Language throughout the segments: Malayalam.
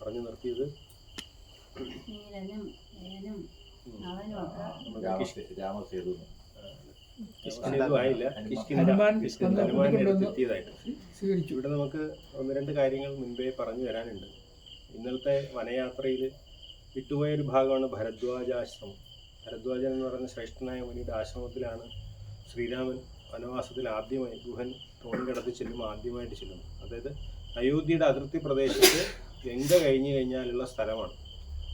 പറഞ്ഞു നിർത്തിയത് ആയില്ല. സ്വീകരിച്ചു. ഇവിടെ നമുക്ക് ഒന്ന് രണ്ട് കാര്യങ്ങൾ മുൻപേ പറഞ്ഞു തരാനുണ്ട്. ഇന്നലത്തെ വനയാത്രയിൽ വിട്ടുപോയൊരു ഭാഗമാണ് ഭരദ്വാജാശ്രമം. ഭരദ്വാജൻ എന്ന് പറയുന്ന ശ്രേഷ്ഠനായ മുനിയുടെ ആശ്രമത്തിലാണ് ശ്രീരാമൻ വനവാസത്തിൽ ആദ്യമായി ഗുഹൻ തോണി കടത്തി ചെല്ലുമ്പോൾ ആദ്യമായിട്ട് ചെല്ലുന്നത്. അതായത് അയോധ്യയുടെ അതിർത്തി പ്രദേശത്ത് ഗംഗ കഴിഞ്ഞു കഴിഞ്ഞാലുള്ള സ്ഥലമാണ്.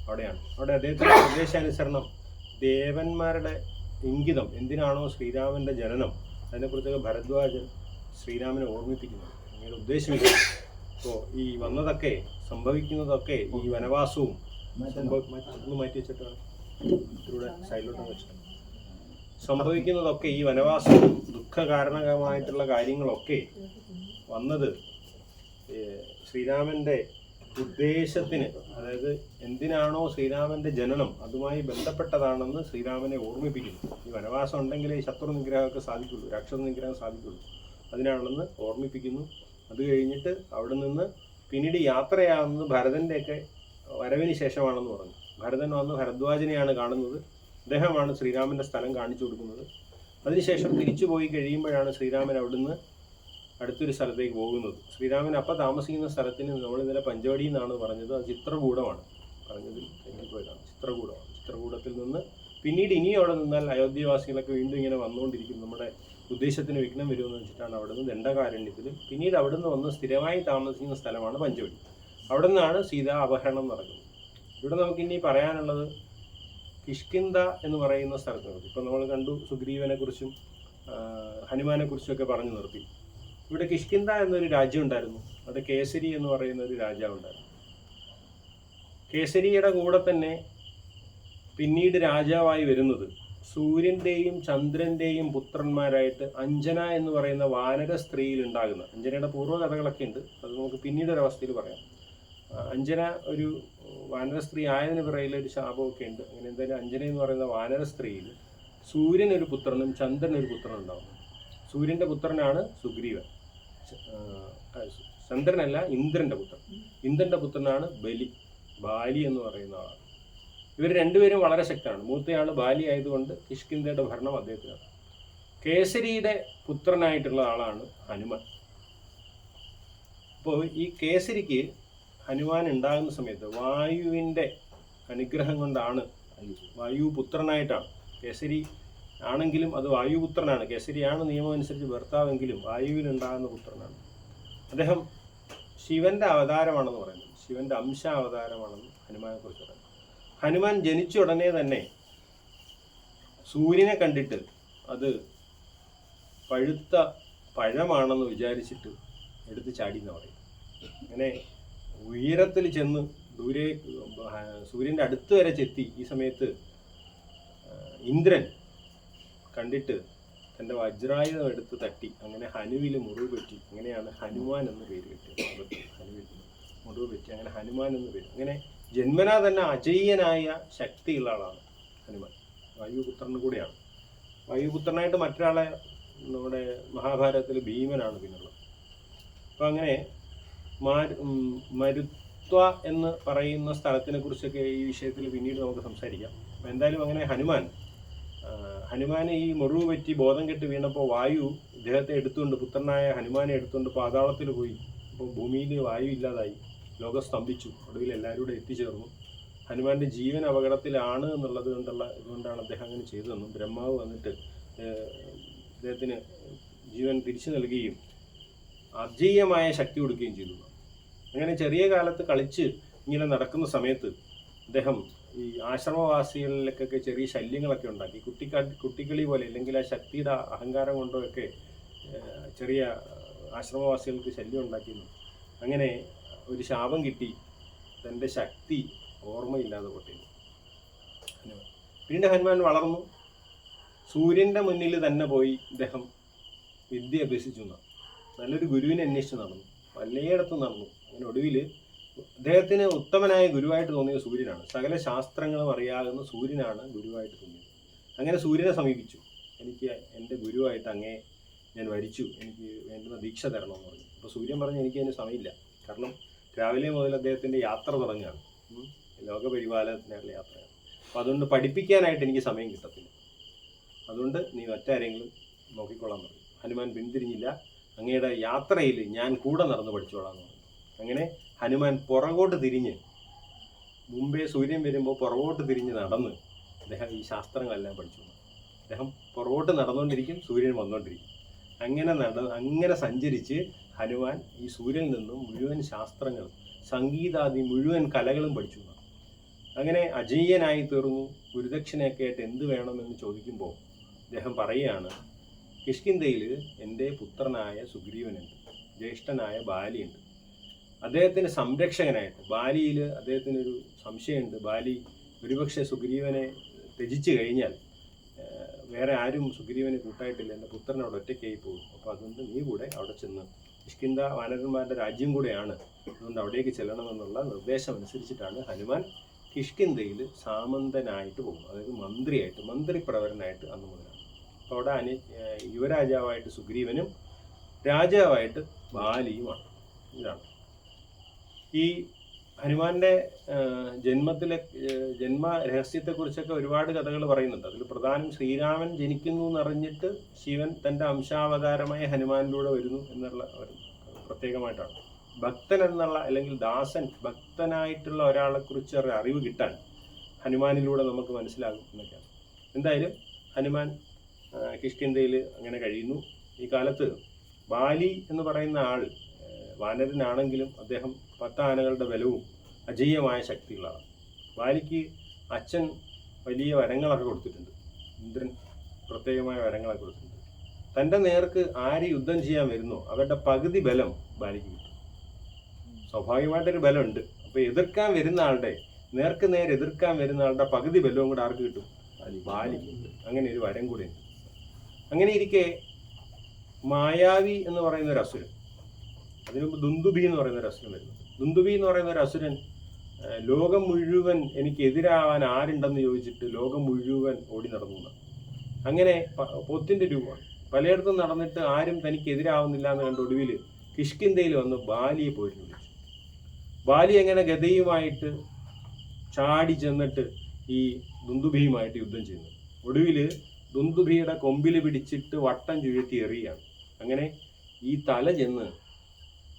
അവിടെയാണ്. അവിടെ അദ്ദേഹത്തിൻ്റെ നിർദ്ദേശാനുസരണം ദേവന്മാരുടെ ഇംഗിതം എന്തിനാണോ ശ്രീരാമൻ്റെ ജനനം അതിനെക്കുറിച്ചൊക്കെ ഭരദ്വാജൻ ശ്രീരാമനെ ഓർമ്മിപ്പിക്കുന്നു. അങ്ങനെ ഉദ്ദേശിക്കുന്നത് അപ്പോൾ ഈ വന്നതൊക്കെ സംഭവിക്കുന്നതൊക്കെ ഈ വനവാസവും ഒന്ന് മാറ്റി വെച്ചിട്ടാണ് ഇതിലൂടെ സൈഡിലോട്ട് വെച്ചിട്ട് സംഭവിക്കുന്നതൊക്കെ ഈ വനവാസവും ദുഃഖകാരണകമായിട്ടുള്ള കാര്യങ്ങളൊക്കെ വന്നത് ശ്രീരാമൻ്റെ ഉദ്ദേശത്തിന്, അതായത് എന്തിനാണോ ശ്രീരാമൻ്റെ ജനനം അതുമായി ബന്ധപ്പെട്ടതാണെന്ന് ശ്രീരാമനെ ഓർമ്മിപ്പിക്കുന്നു. ഈ വനവാസം ഉണ്ടെങ്കിലേ ശത്രു നിഗ്രഹമൊക്കെ സാധിക്കുള്ളൂ, രാക്ഷസ നിഗ്രഹം സാധിക്കുള്ളൂ. അതിനാണെന്ന് ഓർമ്മിപ്പിക്കുന്നു. അത് കഴിഞ്ഞിട്ട് അവിടെ നിന്ന് പിന്നീട് യാത്രയാകുന്നത് ഭരതൻ്റെയൊക്കെ വരവിന് ശേഷമാണെന്ന് പറഞ്ഞു. ഭരതൻ വന്ന് ഭരദ്വാജനെയാണ് കാണുന്നത്. അദ്ദേഹമാണ് ശ്രീരാമൻ്റെ സ്ഥലം കാണിച്ചു കൊടുക്കുന്നത്. അതിനുശേഷം തിരിച്ചു പോയി കഴിയുമ്പോഴാണ് ശ്രീരാമൻ അവിടുന്ന് അടുത്തൊരു സ്ഥലത്തേക്ക് പോകുന്നത്. ശ്രീരാമൻ അപ്പം താമസിക്കുന്ന സ്ഥലത്തിന് നമ്മൾ ഇന്നലെ പഞ്ചവടി എന്നാണ് പറഞ്ഞത്. അത് ചിത്രകൂടമാണ് പറഞ്ഞതിൽ തെറ്റിപ്പോയതാണ്. ചിത്രകൂടമാണ്. ചിത്രകൂടത്തിൽ നിന്ന് പിന്നീട് ഇനിയും അവിടെ നിന്നാൽ അയോധ്യവാസികളൊക്കെ വീണ്ടും ഇങ്ങനെ വന്നുകൊണ്ടിരിക്കും, നമ്മുടെ ഉദ്ദേശത്തിന് വിഘ്നം വരുമെന്ന് വെച്ചിട്ടാണ് അവിടെ നിന്ന് ദണ്ഡകാരണ്യത്തിൽ പിന്നീട് അവിടെ നിന്ന് വന്ന് സ്ഥിരമായി താമസിക്കുന്ന സ്ഥലമാണ് പഞ്ചവടി. അവിടെ നിന്നാണ് സീതാ അപഹരണം നടക്കുന്നത്. ഇവിടെ നമുക്കിനി പറയാനുള്ളത് കിഷ്കിന്ധ എന്ന് പറയുന്ന സ്ഥലത്ത്. ഇപ്പം നമ്മൾ കണ്ടു സുഗ്രീവനെ കുറിച്ചും ഹനുമാനെ കുറിച്ചുമൊക്കെ പറഞ്ഞു നിർത്തി. ഇവിടെ കിഷ്കിന്ധ എന്നൊരു രാജ്യം ഉണ്ടായിരുന്നു. അവിടെ കേസരി എന്ന് പറയുന്ന ഒരു രാജാവുണ്ടായിരുന്നു. കേസരിയുടെ കൂടെ തന്നെ പിന്നീട് രാജാവായി വരുന്നത് സൂര്യൻ്റെയും ചന്ദ്രൻ്റെയും പുത്രന്മാരായിട്ട് അഞ്ജന എന്ന് പറയുന്ന വാനര സ്ത്രീയിൽ ഉണ്ടാകുന്ന, അഞ്ജനയുടെ പൂർവ്വകഥകളൊക്കെ ഉണ്ട്, അത് നമുക്ക് പിന്നീട് ഒരവസ്ഥയിൽ പറയാം. അഞ്ജന ഒരു വാനര സ്ത്രീ ആയതിന് പിറകിൽ ഒരു ശാപമൊക്കെ ഉണ്ട്. അങ്ങനെ എന്തായാലും അഞ്ജന എന്ന് പറയുന്ന വാനര സ്ത്രീയിൽ സൂര്യൻ ഒരു പുത്രനും ചന്ദ്രൻ ഒരു പുത്രനും ഉണ്ടാവും. സൂര്യൻ്റെ പുത്രനാണ് സുഗ്രീവൻ. ചന്ദ്രനല്ല, ഇന്ദ്രൻ്റെ പുത്രൻ. ഇന്ദ്രൻ്റെ പുത്രനാണ് ബാലി എന്ന് പറയുന്ന ആളാണ്. ഇവർ രണ്ടുപേരും വളരെ ശക്തരാണ്. മൂത്തയാൾ ബാലി ആയതുകൊണ്ട് കിഷ്കിന്ധയുടെ ഭരണം അദ്ദേഹത്തിനാണ്. കേസരിയുടെ പുത്രനായിട്ടുള്ള ആളാണ് ഹനുമാൻ. അപ്പോൾ ഈ കേസരിക്ക് ഹനുമാൻ ഉണ്ടാകുന്ന സമയത്ത് വായുവിൻ്റെ അനുഗ്രഹം കൊണ്ടാണ്, വായു പുത്രനായിട്ടാണ്. കേസരി ആണെങ്കിലും അത് വായുപുത്രനാണ്. കേസരിയാണ് നിയമം അനുസരിച്ച് ഭർത്താവെങ്കിലും വായുവിനുണ്ടാകുന്ന പുത്രനാണ്. അദ്ദേഹം ശിവന്റെ അവതാരമാണെന്ന് പറയുന്നത്, ശിവന്റെ അംശ അവതാരമാണെന്ന് ഹനുമാനെ കുറിച്ച് പറയുന്നത്. ഹനുമാൻ ജനിച്ച ഉടനെ തന്നെ സൂര്യനെ കണ്ടിട്ട് അത് പഴുത്ത പഴമാണെന്ന് വിചാരിച്ചിട്ട് എടുത്ത് ചാടി എന്ന് പറയും. അങ്ങനെ ഉയരത്തിൽ ചെന്ന് ദൂരെ സൂര്യൻ്റെ അടുത്ത് വരെ ചെത്തി. ഈ സമയത്ത് ഇന്ദ്രൻ കണ്ടിട്ട് തൻ്റെ വജ്രായുധം എടുത്ത് തട്ടി. അങ്ങനെ ഹനുവിൽ മുറിവ് പറ്റി. അങ്ങനെയാണ് ഹനുമാൻ എന്ന് പേര് കിട്ടിയത്. ഹനുവിൽ മുറിവ് പറ്റി, അങ്ങനെ ഹനുമാൻ എന്ന് പേര്. അങ്ങനെ ജന്മനാ തന്നെ അജയ്യനായ ശക്തിയുള്ള ആളാണ് ഹനുമാൻ. വായുപുത്രനും കൂടെയാണ്. വായുപുത്രനായിട്ട് മറ്റൊരാളെ നമ്മുടെ മഹാഭാരതത്തിൽ ഭീമനാണ് പിന്നുള്ളത്. അപ്പം അങ്ങനെ മരുത്വ എന്ന് പറയുന്ന സ്ഥലത്തിനെ കുറിച്ചൊക്കെ ഈ വിഷയത്തിൽ പിന്നീട് നമുക്ക് സംസാരിക്കാം. എന്തായാലും അങ്ങനെ ഹനുമാനെ ഈ മുറിവ് പറ്റി ബോധം കെട്ട് വീണപ്പോൾ വായു ഇദ്ദേഹത്തെ എടുത്തുകൊണ്ട്, പുത്രനായ ഹനുമാനെ എടുത്തുകൊണ്ട് പാതാളത്തിൽ പോയി. അപ്പോൾ ഭൂമിയിൽ വായു ഇല്ലാതായി, ലോകം സ്തംഭിച്ചു. ഒടുവിൽ എല്ലാവരും കൂടെ എത്തിച്ചേർന്നു. ഹനുമാന്റെ ജീവൻ അപകടത്തിലാണ് എന്നുള്ളത് ഇതുകൊണ്ടാണ് അദ്ദേഹം അങ്ങനെ ചെയ്തതെന്നും ബ്രഹ്മാവ് വന്നിട്ട് അദ്ദേഹത്തിന് ജീവൻ തിരിച്ചു നൽകുകയും അജയ്യമായ ശക്തി കൊടുക്കുകയും ചെയ്തു. അങ്ങനെ ചെറിയ കാലത്ത് കളിച്ച് ഇങ്ങനെ നടക്കുന്ന സമയത്ത് അദ്ദേഹം ഈ ആശ്രമവാസികളിലേക്കൊക്കെ ചെറിയ ശല്യങ്ങളൊക്കെ ഉണ്ടാക്കി. കുട്ടിക്കളി പോലെ, അല്ലെങ്കിൽ ആ ശക്തിയുടെ അഹങ്കാരം കൊണ്ടോ ഒക്കെ ചെറിയ ആശ്രമവാസികൾക്ക് ശല്യം ഉണ്ടാക്കിയിരുന്നു. അങ്ങനെ ഒരു ശാപം കിട്ടി, തൻ്റെ ശക്തി ഓർമ്മയില്ലാതെ പൊട്ടിയിരുന്നു. പിന്നീട് ഹനുമാൻ വളർന്നു. സൂര്യൻ്റെ മുന്നിൽ തന്നെ പോയി ഇദ്ദേഹം വിദ്യ അഭ്യസിച്ചു. നല്ലൊരു ഗുരുവിനെ അന്വേഷിച്ച് നടന്നു, പലയിടത്തും നടന്നു. അങ്ങനെ ഒടുവിൽ അദ്ദേഹത്തിന് ഉത്തമനായ ഗുരുവായിട്ട് തോന്നിയത് സൂര്യനാണ്. സകല ശാസ്ത്രങ്ങളും അറിയാവുന്ന സൂര്യനാണ് ഗുരുവായിട്ട് തോന്നിയത്. അങ്ങനെ സൂര്യനെ സമീപിച്ചു. എനിക്ക് എൻ്റെ ഗുരുവായിട്ട് അങ്ങേ ഞാൻ വരിച്ചു, എനിക്ക് വേണ്ടുന്ന ദീക്ഷ തരണമെന്ന് പറഞ്ഞു. അപ്പോൾ സൂര്യൻ പറഞ്ഞു, എനിക്ക് അതിന് സമയമില്ല. കാരണം രാവിലെ മുതൽ അദ്ദേഹത്തിൻ്റെ യാത്ര തുടങ്ങുകയാണ്. ലോകപരിപാലനത്തിനായുള്ള യാത്രയാണ്. അപ്പോൾ അതുകൊണ്ട് പഠിപ്പിക്കാനായിട്ട് എനിക്ക് സമയം കിട്ടത്തില്ല, അതുകൊണ്ട് നീ മറ്റാരെങ്കിലും നോക്കിക്കൊള്ളാൻ പറഞ്ഞു. ഹനുമാൻ പിന്തിരിഞ്ഞില്ല. അങ്ങയുടെ യാത്രയിൽ ഞാൻ കൂടെ നടന്ന് പഠിച്ചോളാം എന്ന് പറഞ്ഞു. അങ്ങനെ ഹനുമാൻ പുറകോട്ട് തിരിഞ്ഞ്, മുമ്പേ സൂര്യൻ വരുമ്പോൾ പുറകോട്ട് തിരിഞ്ഞ് നടന്ന് അദ്ദേഹം ഈ ശാസ്ത്രങ്ങളെല്ലാം പഠിച്ചു. അദ്ദേഹം പുറകോട്ട് നടന്നുകൊണ്ടിരിക്കും, സൂര്യൻ വന്നുകൊണ്ടിരിക്കും. അങ്ങനെ സഞ്ചരിച്ച് ഹനുമാൻ ഈ സൂര്യനിൽ നിന്നും മുഴുവൻ ശാസ്ത്രങ്ങളും സംഗീതാദി മുഴുവൻ കലകളും പഠിച്ചു. അങ്ങനെ അജയ്യനായി തീർന്നു. ഗുരുദക്ഷിണയൊക്കെ ആയിട്ട് എന്ത് വേണമെന്ന് ചോദിക്കുമ്പോൾ അദ്ദേഹം പറയുകയാണ്, കിഷ്കിന്ധയിൽ എൻ്റെ പുത്രനായ സുഗ്രീവനുണ്ട്, ജ്യേഷ്ഠനായ ബാലിയുണ്ട്. അദ്ദേഹത്തിന് സംരക്ഷകനായിട്ട് ബാലിയിൽ അദ്ദേഹത്തിനൊരു സംശയമുണ്ട്. ബാലി ഒരുപക്ഷെ സുഗ്രീവനെ ത്യജിച്ചു കഴിഞ്ഞാൽ വേറെ ആരും സുഗ്രീവന് കൂട്ടായിട്ടില്ല, എൻ്റെ പുത്രൻ അവിടെ ഒറ്റയ്ക്കായി പോകും. അപ്പോൾ അതുകൊണ്ട് നീ കൂടെ അവിടെ ചെന്ന്, കിഷ്കിന്ധ വാനരന്മാരുടെ രാജ്യം കൂടെയാണ്, അതുകൊണ്ട് അവിടേക്ക് ചെല്ലണമെന്നുള്ള നിർദ്ദേശം അനുസരിച്ചിട്ടാണ് ഹനുമാൻ കിഷ്കിന്ധയിൽ സാമന്തനായിട്ട് പോകുന്നത്. അതായത് മന്ത്രിയായിട്ട്, മന്ത്രിപ്രവരനായിട്ട് അന്ന് മുതലാണ്. അപ്പോൾ അവിടെ യുവരാജാവായിട്ട് സുഗ്രീവനും രാജാവായിട്ട് ബാലിയുമാണ്. ഇതാണ് ഈ ഹനുമാന്റെ ജന്മ രഹസ്യത്തെക്കുറിച്ചൊക്കെ ഒരുപാട് കഥകൾ പറയുന്നുണ്ട്. അതിൽ പ്രധാനം ശ്രീരാമൻ ജനിക്കുന്നു എന്നറിഞ്ഞിട്ട് ശിവൻ തൻ്റെ അംശാവതാരമായ ഹനുമാനിലൂടെ വരുന്നു എന്നുള്ള ഒരു പ്രത്യേകമായിട്ടാണ്. ഭക്തൻ എന്നുള്ള അല്ലെങ്കിൽ ദാസൻ, ഭക്തനായിട്ടുള്ള ഒരാളെക്കുറിച്ച് ഒരു അറിവ് കിട്ടാൻ ഹനുമാനിലൂടെ നമുക്ക് മനസ്സിലാകും എന്നൊക്കെയാണ്. എന്തായാലും ഹനുമാൻ കിഷ്കിന്ധയിൽ അങ്ങനെ കഴിയുന്നു. ഈ കാലത്ത് ബാലി എന്ന് പറയുന്ന ആൾ വാനരനാണെങ്കിലും അദ്ദേഹം 10 ആനകളുടെ ബലവും അജയ്യമായ ശക്തികളാണ്. ബാലിക്ക് അച്ഛൻ വലിയ വരങ്ങളൊക്കെ കൊടുത്തിട്ടുണ്ട്. ഇന്ദ്രൻ പ്രത്യേകമായ വരങ്ങളൊക്കെ കൊടുത്തിട്ടുണ്ട്. തൻ്റെ നേർക്ക് ആര് യുദ്ധം ചെയ്യാൻ വരുന്നോ അവരുടെ പകുതി ബലം ബാലിക്ക് കിട്ടും. സ്വാഭാവികമായിട്ടൊരു ബലമുണ്ട്. അപ്പോൾ എതിർക്കാൻ വരുന്ന ആളുടെ നേർക്ക് നേരെ എതിർക്കാൻ വരുന്ന ആളുടെ പകുതി ബലവും കൂടെ ആർക്ക് കിട്ടും? ബാലിക്ക്. അങ്ങനെ ഒരു വരം കൂടെ ഉണ്ട്. അങ്ങനെ ഇരിക്കെ മായാവി എന്ന് പറയുന്ന ഒരു അസുരൻ, അതിനു മുമ്പ് ദുന്ദുബി എന്ന് പറയുന്ന ഒരു അസുരൻ വരുന്നു. ദുന്ദുബി എന്ന് പറയുന്ന ഒരു അസുരൻ ലോകം മുഴുവൻ എനിക്ക് എതിരാവാൻ ആരുണ്ടെന്ന് ചോദിച്ചിട്ട് ലോകം മുഴുവൻ ഓടി നടന്നു. അങ്ങനെ പൊത്തിൻ്റെ രൂപമാണ്. പലയിടത്തും നടന്നിട്ട് ആരും തനിക്ക് എതിരാവുന്നില്ല എന്ന് കണ്ട ഒടുവിൽ കിഷ്കിന്ധയിൽ വന്ന് ബാലിയെ പോയിരുന്നു വിളിച്ചു. ബാലി എങ്ങനെ ഗദയുമായിട്ട് ചാടി ചെന്നിട്ട് ഈ ദുന്ദുഭിയുമായിട്ട് യുദ്ധം ചെയ്യുന്നു. ഒടുവിൽ ദുന്ദുഭിയുടെ കൊമ്പിൽ പിടിച്ചിട്ട് വട്ടം ചുഴറ്റി എറിയുകയാണ്. അങ്ങനെ ഈ തല ചെന്ന്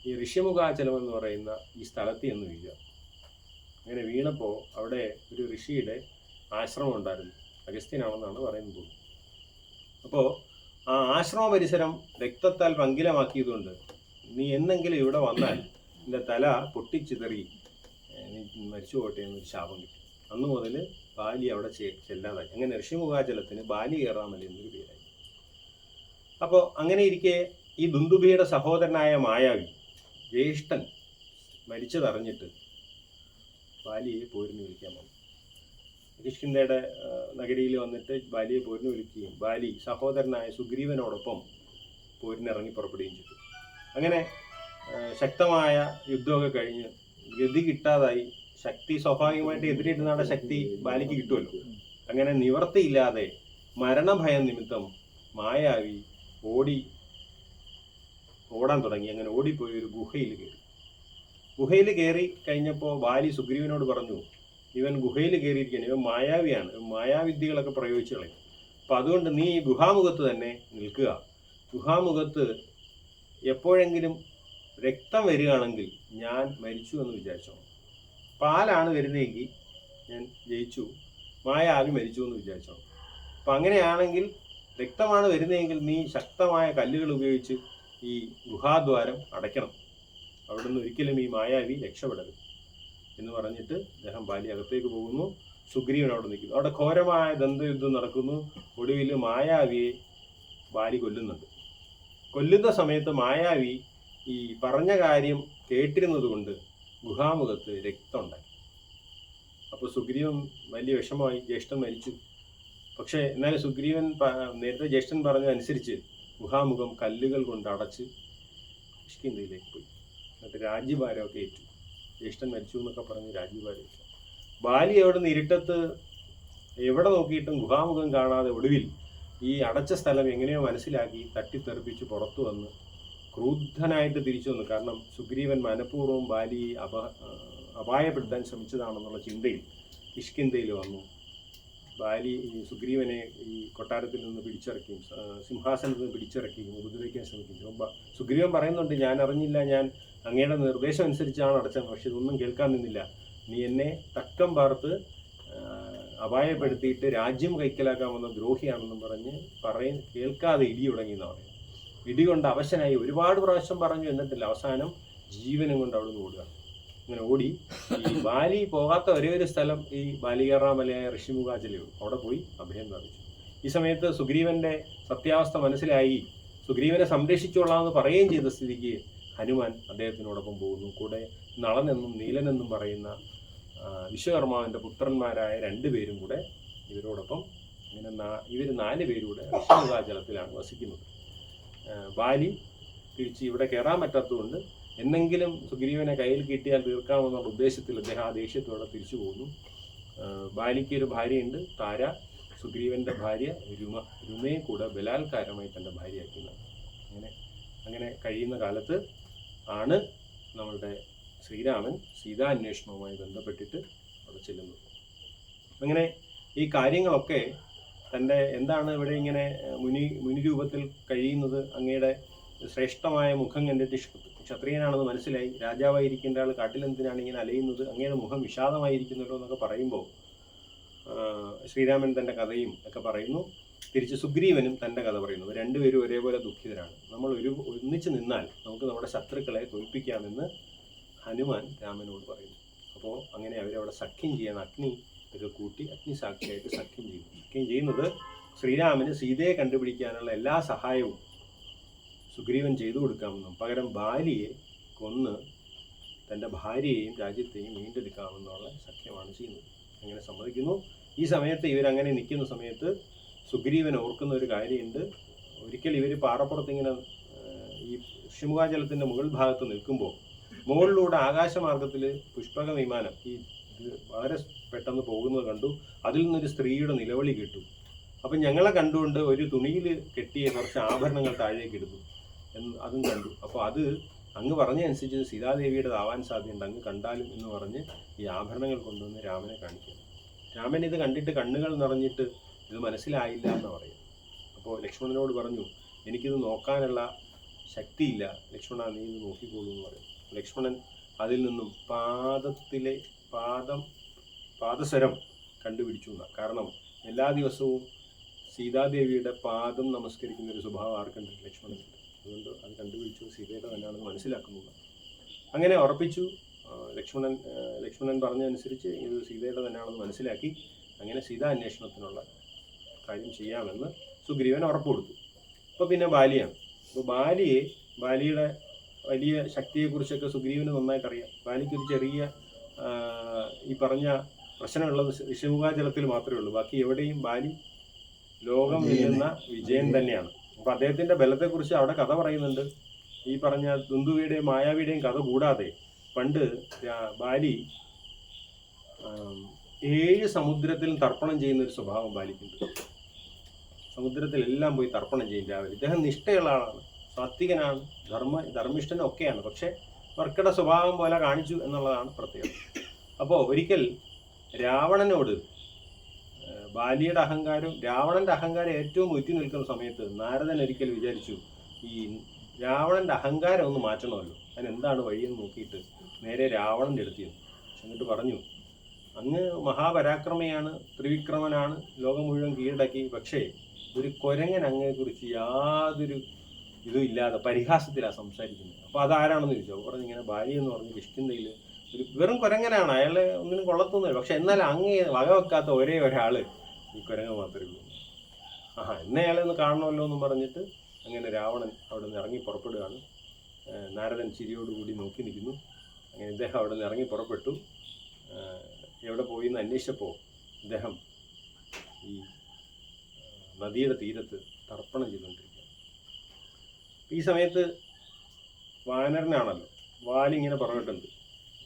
ഈ ഋഷ്യമുഖാചലം എന്ന് പറയുന്ന ഈ സ്ഥലത്ത് ചെന്ന് വീഴുക. അങ്ങനെ വീണപ്പോൾ അവിടെ ഒരു ഋഷിയുടെ ആശ്രമം ഉണ്ടായിരുന്നു. അഗസ്ത്യനാണെന്നാണ് പറയുന്നത്. അപ്പോൾ ആ ആശ്രമ പരിസരം രക്തത്താൽ പങ്കിലമാക്കിയതുകൊണ്ട് നീ എന്നെങ്കിലും ഇവിടെ വന്നാൽ എൻ്റെ തല പൊട്ടിച്ചിതറി നീ മരിച്ചു പോട്ടെ എന്നൊരു ശാപം കിട്ടി. അന്നു മുതൽ ബാലി അവിടെ ചെല്ലാതായി. അങ്ങനെ ഋഷിമുഖാചലത്തിന് ബാലി കയറാമല്ല എന്നൊരു പേരായി. അപ്പോൾ അങ്ങനെ ഇരിക്കെ ഈ ദുന്ദുഭിയുടെ സഹോദരനായ മായാവി ജ്യേഷ്ഠൻ മരിച്ചതറിഞ്ഞിട്ട് ബാലിയെ പോരിന് വിളിക്കാൻ വന്നു. കിഷ്കിന്ധയുടെ നഗരിയിൽ വന്നിട്ട് ബാലിയെ പോരിന് വിളിക്കുകയും ബാലി സഹോദരനായ സുഗ്രീവനോടൊപ്പം പോരിനിറങ്ങി പുറപ്പെടുകയും ചെയ്തു. അങ്ങനെ ശക്തമായ യുദ്ധമൊക്കെ കഴിഞ്ഞ് ഗതി കിട്ടാതായി. ശക്തി സ്വാഭാവികമായിട്ട് എതിരിടുന്ന ശക്തി ബാലിക്ക് കിട്ടുമല്ലോ. അങ്ങനെ നിവർത്തിയില്ലാതെ മരണഭയം നിമിത്തം മായാവി ഓടാൻ തുടങ്ങി. അങ്ങനെ ഓടിപ്പോയി ഒരു ഗുഹയിൽ കയറി. ഗുഹയിൽ കയറി കഴിഞ്ഞപ്പോൾ ബാലി സുഗ്രീവനോട് പറഞ്ഞു, ഇവൻ ഗുഹയിൽ കയറിയിരിക്കുകയാണ്, ഇവൻ മായാവിയാണ്, മായാവിദ്യകളൊക്കെ പ്രയോഗിച്ചു കളയും. അപ്പം അതുകൊണ്ട് നീ ഈ ഗുഹാമുഖത്ത് തന്നെ നിൽക്കുക. ഗുഹാമുഖത്ത് എപ്പോഴെങ്കിലും രക്തം വരികയാണെങ്കിൽ ഞാൻ മരിച്ചു എന്ന് വിചാരിച്ചോ. പാലാണ് വരുന്നതെങ്കിൽ ഞാൻ ജയിച്ചു, മായാവി മരിച്ചു എന്ന് വിചാരിച്ചോ. അപ്പം അങ്ങനെയാണെങ്കിൽ രക്തമാണ് വരുന്നതെങ്കിൽ നീ ശക്തമായ കല്ലുകൾ ഉപയോഗിച്ച് ഈ ഗുഹാദ്വാരം അടയ്ക്കണം. അവിടെ നിന്ന് ഒരിക്കലും ഈ മായാവി രക്ഷപ്പെടരുത് എന്ന് പറഞ്ഞിട്ട് അദ്ദേഹം ബാലി അകത്തേക്ക് പോകുന്നു. സുഗ്രീവൻ അവിടെ നിൽക്കുന്നു. അവിടെ ഘോരമായ ദന്തയുദ്ധം നടക്കുന്നു. ഒടുവിൽ മായാവിയെ ബാലി കൊല്ലുന്നുണ്ട്. കൊല്ലുന്ന സമയത്ത് മായാവി ഈ പറഞ്ഞ കാര്യം കേട്ടിരുന്നത് കൊണ്ട് ഗുഹാമുഖത്ത് രക്തം ഉണ്ടായി. അപ്പോൾ സുഗ്രീവൻ വലിയ വിഷമമായി. ജ്യേഷ്ഠൻ മരിച്ചു. പക്ഷേ എന്നാലും സുഗ്രീവൻ നേരത്തെ ജ്യേഷ്ഠൻ പറഞ്ഞതനുസരിച്ച് ഗുഹാമുഖം കല്ലുകൾ കൊണ്ട് അടച്ച് കിഷ്കിന്ധയിലേക്ക് പോയി. എന്നിട്ട് രാജ്യഭാരമൊക്കെ ഏറ്റു. ജ്യേഷ്ഠൻ മരിച്ചു എന്നൊക്കെ പറഞ്ഞ് രാജ്യഭാരം ഏറ്റു. ബാലി അവിടെ നിന്ന് ഇരുട്ടത്ത് എവിടെ നോക്കിയിട്ടും ഗുഹാമുഖം കാണാതെ ഒടുവിൽ ഈ അടച്ച സ്ഥലം എങ്ങനെയോ മനസ്സിലാക്കി തട്ടിത്തെറിപ്പിച്ച് പുറത്തു വന്ന് ക്രുദ്ധനായിട്ട് തിരിച്ചു വന്നു. കാരണം സുഗ്രീവൻ മനഃപൂർവ്വം ബാലിയെ അപായപ്പെടുത്താൻ ശ്രമിച്ചതാണെന്നുള്ള ചിന്തയിൽ കിഷ്കിന്ധയിൽ വന്നു. ബാലി ഈ സുഗ്രീവനെ ഈ കൊട്ടാരത്തിൽ നിന്ന് പിടിച്ചിറക്കിയും സിംഹാസനത്തിൽ നിന്ന് പിടിച്ചിറക്കിയും ഉപദ്രവിക്കാൻ ശ്രമിക്കും. സുഗ്രീവൻ പറയുന്നുണ്ട്, ഞാൻ അറിഞ്ഞില്ല, ഞാൻ അങ്ങയുടെ നിർദ്ദേശം അനുസരിച്ചാണ് അടച്ചത്, പക്ഷെ ഇതൊന്നും കേൾക്കാൻ നിന്നില്ല. നീ എന്നെ തക്കം പാർത്ത് അപായപ്പെടുത്തിയിട്ട് രാജ്യം കൈക്കലാക്കാമെന്ന ദ്രോഹിയാണെന്നും പറഞ്ഞ് കേൾക്കാതെ ഇടി തുടങ്ങിയെന്നാണ് പറയുന്നത്. ഇടി കൊണ്ട് അവശനായി ഒരുപാട് പ്രാവശ്യം പറഞ്ഞു, എന്നിട്ടില്ല. അവസാനം ജീവനും കൊണ്ട് അവിടെ നിന്ന് ഓടുക. ഇങ്ങനെ ഓടി ഈ ബാലി പോകാത്ത ഒരേ ഒരു സ്ഥലം ഈ ബാലികേറാമലയായ ഋഷിമുഖാചലയുള്ളൂ. അവിടെ പോയി അഭയം പ്രാപിച്ചു. ഈ സമയത്ത് സുഗ്രീവന്റെ സത്യാവസ്ഥ മനസ്സിലായി. സുഗ്രീവനെ സംരക്ഷിച്ചോളാമെന്ന് പറയുകയും ചെയ്ത സ്ഥിതിക്ക് ഹനുമാൻ അദ്ദേഹത്തിനോടൊപ്പം പോകുന്നു. കൂടെ നളനെന്നും നീലനെന്നും പറയുന്ന വിശ്വകർമാവിന്റെ പുത്രന്മാരായ 2 പേരും കൂടെ ഇവരോടൊപ്പം ഇങ്ങനെ ഇവർ 4 പേരും കൂടെ ഋഷിമുഖാചലത്തിലാണ് വസിക്കുന്നത്. ബാലി തിരിച്ച് ഇവിടെ കയറാൻ പറ്റാത്തതുകൊണ്ട് എന്നെങ്കിലും സുഗ്രീവനെ കയ്യിൽ കിട്ടിയാൽ തീർക്കാമെന്നുള്ള ഉദ്ദേശത്തിൽ അദ്ദേഹം ആ ദേഷ്യത്തോടെ തിരിച്ചു പോകുന്നു. ബാലിക്ക് ഒരു ഭാര്യയുണ്ട്, താര. സുഗ്രീവന്റെ ഭാര്യ രുമയെ കൂടെ ബലാത്കാരമായി തൻ്റെ ഭാര്യയാക്കുന്നത്. അങ്ങനെ കഴിയുന്ന കാലത്ത് ആണ് നമ്മളുടെ ശ്രീരാമൻ സീതാന്വേഷണവുമായി ബന്ധപ്പെട്ടിട്ട് അവിടെ ചെല്ലുന്നത്. അങ്ങനെ ഈ കാര്യങ്ങളൊക്കെ തൻ്റെ എന്താണ് ഇവിടെ ഇങ്ങനെ മുനി രൂപത്തിൽ കഴിയുന്നത്, അങ്ങയുടെ ശ്രേഷ്ഠമായ മുഖം കണ്ടിട്ട് ക്ഷത്രിയനാണെന്ന് മനസ്സിലായി. രാജാവായിരിക്കേണ്ട ആൾ കാട്ടിലെന്തിനാണ് ഇങ്ങനെ അലയുന്നത്, അങ്ങയുടെ മുഖം വിഷാദമായിരിക്കുന്നല്ലോ എന്നൊക്കെ പറയുമ്പോൾ ശ്രീരാമൻ തൻ്റെ കഥയും ഒക്കെ പറയുന്നു. തിരിച്ച് സുഗ്രീവനും തൻ്റെ കഥ പറയുന്നു. 2 പേരും ഒരേപോലെ ദുഃഖിതരാണ്. നമ്മൾ ഒന്നിച്ച് നിന്നാൽ നമുക്ക് നമ്മുടെ ശത്രുക്കളെ തോൽപ്പിക്കാമെന്ന് ഹനുമാൻ രാമനോട് പറയുന്നു. അപ്പോൾ അങ്ങനെ അവരവിടെ സഖ്യം ചെയ്യാൻ അഗ്നി ഒക്കെ കൂട്ടി അഗ്നിസാക്ഷിയായിട്ട് സഖ്യം ചെയ്യുന്നത് ശ്രീരാമന് സീതയെ കണ്ടുപിടിക്കാനുള്ള എല്ലാ സഹായവും സുഗ്രീവൻ ചെയ്തു കൊടുക്കാമെന്നും പകരം ബാലിയെ കൊന്ന് തൻ്റെ ഭാര്യയെയും രാജ്യത്തെയും വീണ്ടെടുക്കാമെന്നുള്ള സഖ്യമാണ് ചെയ്യുന്നത്. അങ്ങനെ സമ്മതിക്കുന്നു. ഈ സമയത്ത് ഇവരങ്ങനെ നിൽക്കുന്ന സമയത്ത് സുഗ്രീവൻ ഓർക്കുന്ന ഒരു കാര്യമുണ്ട്. ഒരിക്കൽ ഇവർ പാറപ്പുറത്ത് ഇങ്ങനെ ഈ ഋഷിമുഖാചലത്തിൻ്റെ മുകൾ ഭാഗത്ത് നിൽക്കുമ്പോൾ മുകളിലൂടെ ആകാശമാർഗത്തിൽ പുഷ്പക വിമാനം വളരെ പെട്ടെന്ന് പോകുന്നത് കണ്ടു. അതിൽ നിന്നൊരു സ്ത്രീയുടെ നിലവിളി കേട്ടു. അപ്പം ഞങ്ങളെ കണ്ടുകൊണ്ട് ഒരു തുണിയിൽ കെട്ടിയ കുറച്ച് ആഭരണങ്ങൾ താഴേക്ക് ഇടുന്നു അതും കണ്ടു. അപ്പോൾ അത് അങ്ങ് പറഞ്ഞതനുസരിച്ച് സീതാദേവിയുടെ ആവാൻ സാധ്യതയുണ്ട്, അങ്ങ് കണ്ടാലും എന്ന് പറഞ്ഞ് ഈ ആഭരണങ്ങൾ കൊണ്ടുവന്ന് രാമനെ കാണിക്കുന്നു. രാമൻ ഇത് കണ്ടിട്ട് കണ്ണുകൾ നിറഞ്ഞിട്ട് ഇത് മനസ്സിലായില്ല എന്ന് പറയും. അപ്പോൾ ലക്ഷ്മണനോട് പറഞ്ഞു, എനിക്കിത് നോക്കാനുള്ള ശക്തിയില്ല ലക്ഷ്മണ, നീ ഇത് നോക്കിക്കോളൂ എന്ന് പറയും. ലക്ഷ്മണൻ അതിൽ നിന്നും പാദസരം കണ്ടുപിടിച്ചു എന്നാണ്. കാരണം എല്ലാ ദിവസവും സീതാദേവിയുടെ പാദം നമസ്കരിക്കുന്ന ഒരു സ്വഭാവം ആർക്കുണ്ട്? ലക്ഷ്മണനുണ്ട്. അതുകൊണ്ട് അത് കണ്ടുപിടിച്ചു സീതയുടെ തന്നെയാണെന്ന് മനസ്സിലാക്കുന്നു. അങ്ങനെ ഉറപ്പിച്ചു. ലക്ഷ്മണൻ പറഞ്ഞതനുസരിച്ച് ഇത് സീതയുടെ തന്നെയാണെന്ന് മനസ്സിലാക്കി അങ്ങനെ സീതാ അന്വേഷണത്തിനുള്ള കാര്യം ചെയ്യാമെന്ന് സുഗ്രീവൻ ഉറപ്പ് കൊടുത്തു. അപ്പോൾ പിന്നെ ബാലിയാണ്. അപ്പോൾ ബാലിയുടെ വലിയ ശക്തിയെക്കുറിച്ചൊക്കെ സുഗ്രീവന് നന്നായിട്ട് അറിയാം. ബാലിക്കൊരു ചെറിയ ഈ പറഞ്ഞ പ്രശ്നമുള്ളത് ഋഷിമുഖാചലത്തിൽ മാത്രമേ ഉള്ളൂ. ബാക്കി എവിടെയും ബാലി ലോകം വെല്ലുന്ന വിജയൻ തന്നെയാണ്. അപ്പോൾ അദ്ദേഹത്തിൻ്റെ ബലത്തെക്കുറിച്ച് അവിടെ കഥ പറയുന്നുണ്ട്. ഈ പറഞ്ഞ ദുന്ദുവിയുടെയും മായാവിയുടെയും കഥ കൂടാതെ പണ്ട് ബാലി 7 സമുദ്രത്തിലും തർപ്പണം ചെയ്യുന്ന ഒരു സ്വഭാവം ബാലിക്കുണ്ട്. സമുദ്രത്തിലെല്ലാം പോയി തർപ്പണം ചെയ്യും രാവിലെ. ഇദ്ദേഹം നിഷ്ഠയുള്ള ആളാണ്, സാത്വികനാണ്, ധർമ്മിഷ്ഠനും ഒക്കെയാണ്. പക്ഷെ വർക്കട സ്വഭാവം പോലെ കാണിച്ചു എന്നുള്ളതാണ് പ്രത്യേകത. അപ്പോൾ ഒരിക്കൽ രാവണനോട് ബാലിയുടെ അഹങ്കാരം, രാവണന്റെ അഹങ്കാരം ഏറ്റവും ഉറ്റി നിൽക്കുന്ന സമയത്ത് നാരദൻ ഒരിക്കൽ വിചാരിച്ചു, ഈ രാവണന്റെ അഹങ്കാരം ഒന്ന് മാറ്റണമല്ലോ, അതിനെന്താണ് വഴിയെന്ന് നോക്കിയിട്ട് നേരെ രാവണന്റെ അടുത്തിരുന്നു. എന്നിട്ട് പറഞ്ഞു, അങ്ങ് മഹാപരാക്രമിയാണ്, ത്രിവിക്രമനാണ്, ലോകം മുഴുവൻ കീഴടക്കി. പക്ഷേ ഒരു കുരങ്ങൻ അങ്ങയെക്കുറിച്ച് യാതൊരു ഇതും ഇല്ലാതെ പരിഹാസത്തിലാണ് സംസാരിക്കുന്നത്. അപ്പോൾ അതാരാണെന്ന് ചോദിച്ചു. അപ്പോൾ പറഞ്ഞു, ഇങ്ങനെ ബാലി എന്ന് പറഞ്ഞ് കിഷ്കിന്ധയിൽ ഒരു വെറും കുരങ്ങനാണ്, അയാളെ ഒന്നിനും കൊള്ളത്തൊന്നുമില്ല. പക്ഷെ എന്നാൽ അങ്ങേ വകവെക്കാത്ത ഒരേ ഒരാൾ ഈ കുരങ്ങ് മാത്രമേ ഉള്ളൂ. എന്നെ അയാളെ ഒന്ന് കാണണമല്ലോ എന്ന് പറഞ്ഞിട്ട് അങ്ങനെ രാവണൻ അവിടെ നിന്ന് ഇറങ്ങി പുറപ്പെടുകയാണ്. നാരദൻ ചിരിയോടുകൂടി നോക്കി നിൽക്കുന്നു. അങ്ങനെ ഇദ്ദേഹം അവിടെ നിന്ന് ഇറങ്ങി പുറപ്പെട്ടു. എവിടെ പോയി എന്ന് അന്വേഷിച്ചപ്പോൾ ഇദ്ദേഹം ഈ നദിയുടെ തീരത്ത് തർപ്പണം ചെയ്തുകൊണ്ടിരിക്കുകയാണ്. ഈ സമയത്ത് വാനരനാണല്ലോ, വാലിങ്ങനെ പുറകെട്ടുണ്ട്.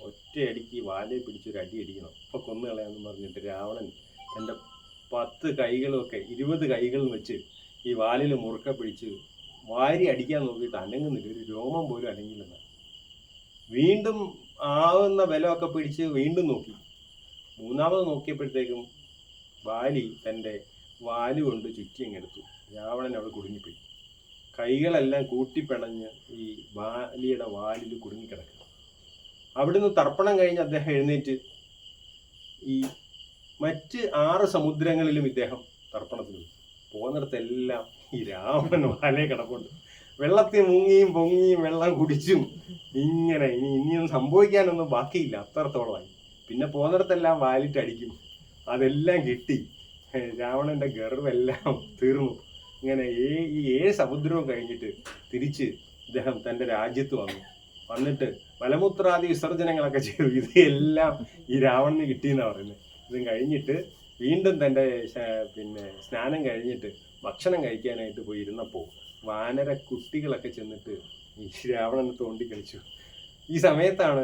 ഒറ്റയടിക്ക് വാലെ പിടിച്ചൊരു അടി അടിക്കണം, അപ്പോൾ കൊന്നുകളയാന്ന് പറഞ്ഞിട്ട് രാവണൻ തൻ്റെ 10 കൈകളുമൊക്കെ 20 കൈകളും വെച്ച് ഈ വാലിൽ മുറുക്ക പിടിച്ച് വാരി അടിക്കാൻ നോക്കിയിട്ട് അനങ്ങുന്നില്ല, ഒരു രോമം പോലും അനങ്ങില്ലെന്ന്. വീണ്ടും ആവുന്ന ബലമൊക്കെ പിടിച്ച് വീണ്ടും നോക്കി. മൂന്നാമത് നോക്കിയപ്പോഴത്തേക്കും ബാലി തൻ്റെ വാലുകൊണ്ട് ചുറ്റിയങ്ങെടുത്തു. രാവണൻ അവിടെ കുടുങ്ങിപ്പോയി. കൈകളെല്ലാം കൂട്ടിപ്പിണഞ്ഞ് ഈ ബാലിയുടെ വാലിൽ കുടുങ്ങിക്കിടക്കുക. അവിടുന്ന് തർപ്പണം കഴിഞ്ഞ് അദ്ദേഹം എഴുന്നേറ്റ് ഈ മറ്റ് 6 സമുദ്രങ്ങളിലും ഇദ്ദേഹം തർപ്പണത്തിന് പോയി. പോകുന്നിടത്തെല്ലാം ഈ രാവണൻ വാലേ കിടപ്പുണ്ട്. വെള്ളത്തിൽ മുങ്ങിയും പൊങ്ങിയും വെള്ളം കുടിച്ചും ഇങ്ങനെ ഇനിയൊന്നും സംഭവിക്കാനൊന്നും ബാക്കിയില്ല, അത്രത്തോളമായി. പിന്നെ പോകുന്നിടത്തെല്ലാം വാലിട്ടടിക്കും. അതെല്ലാം കിട്ടി. രാവണന്റെ ഗർവെല്ലാം തീർന്നു. ഇങ്ങനെ ഈ 7 സമുദ്രവും കഴിഞ്ഞിട്ട് തിരിച്ച് ഇദ്ദേഹം തൻ്റെ രാജ്യത്ത് വന്നിട്ട് മലമൂത്രാദി വിസർജനങ്ങളൊക്കെ ചെയ്തു. ഇതെല്ലാം ഈ രാവണന് കിട്ടിയെന്നാണ് പറയുന്നത്. ഇതും കഴിഞ്ഞിട്ട് വീണ്ടും തൻ്റെ സ്നാനം കഴിഞ്ഞിട്ട് ഭക്ഷണം കഴിക്കാനായിട്ട് പോയി ഇരുന്നപ്പോൾ വാനര കുട്ടികളൊക്കെ ചെന്നിട്ട് ഈ രാവണനെ തോണ്ടി കളിച്ചു. ഈ സമയത്താണ്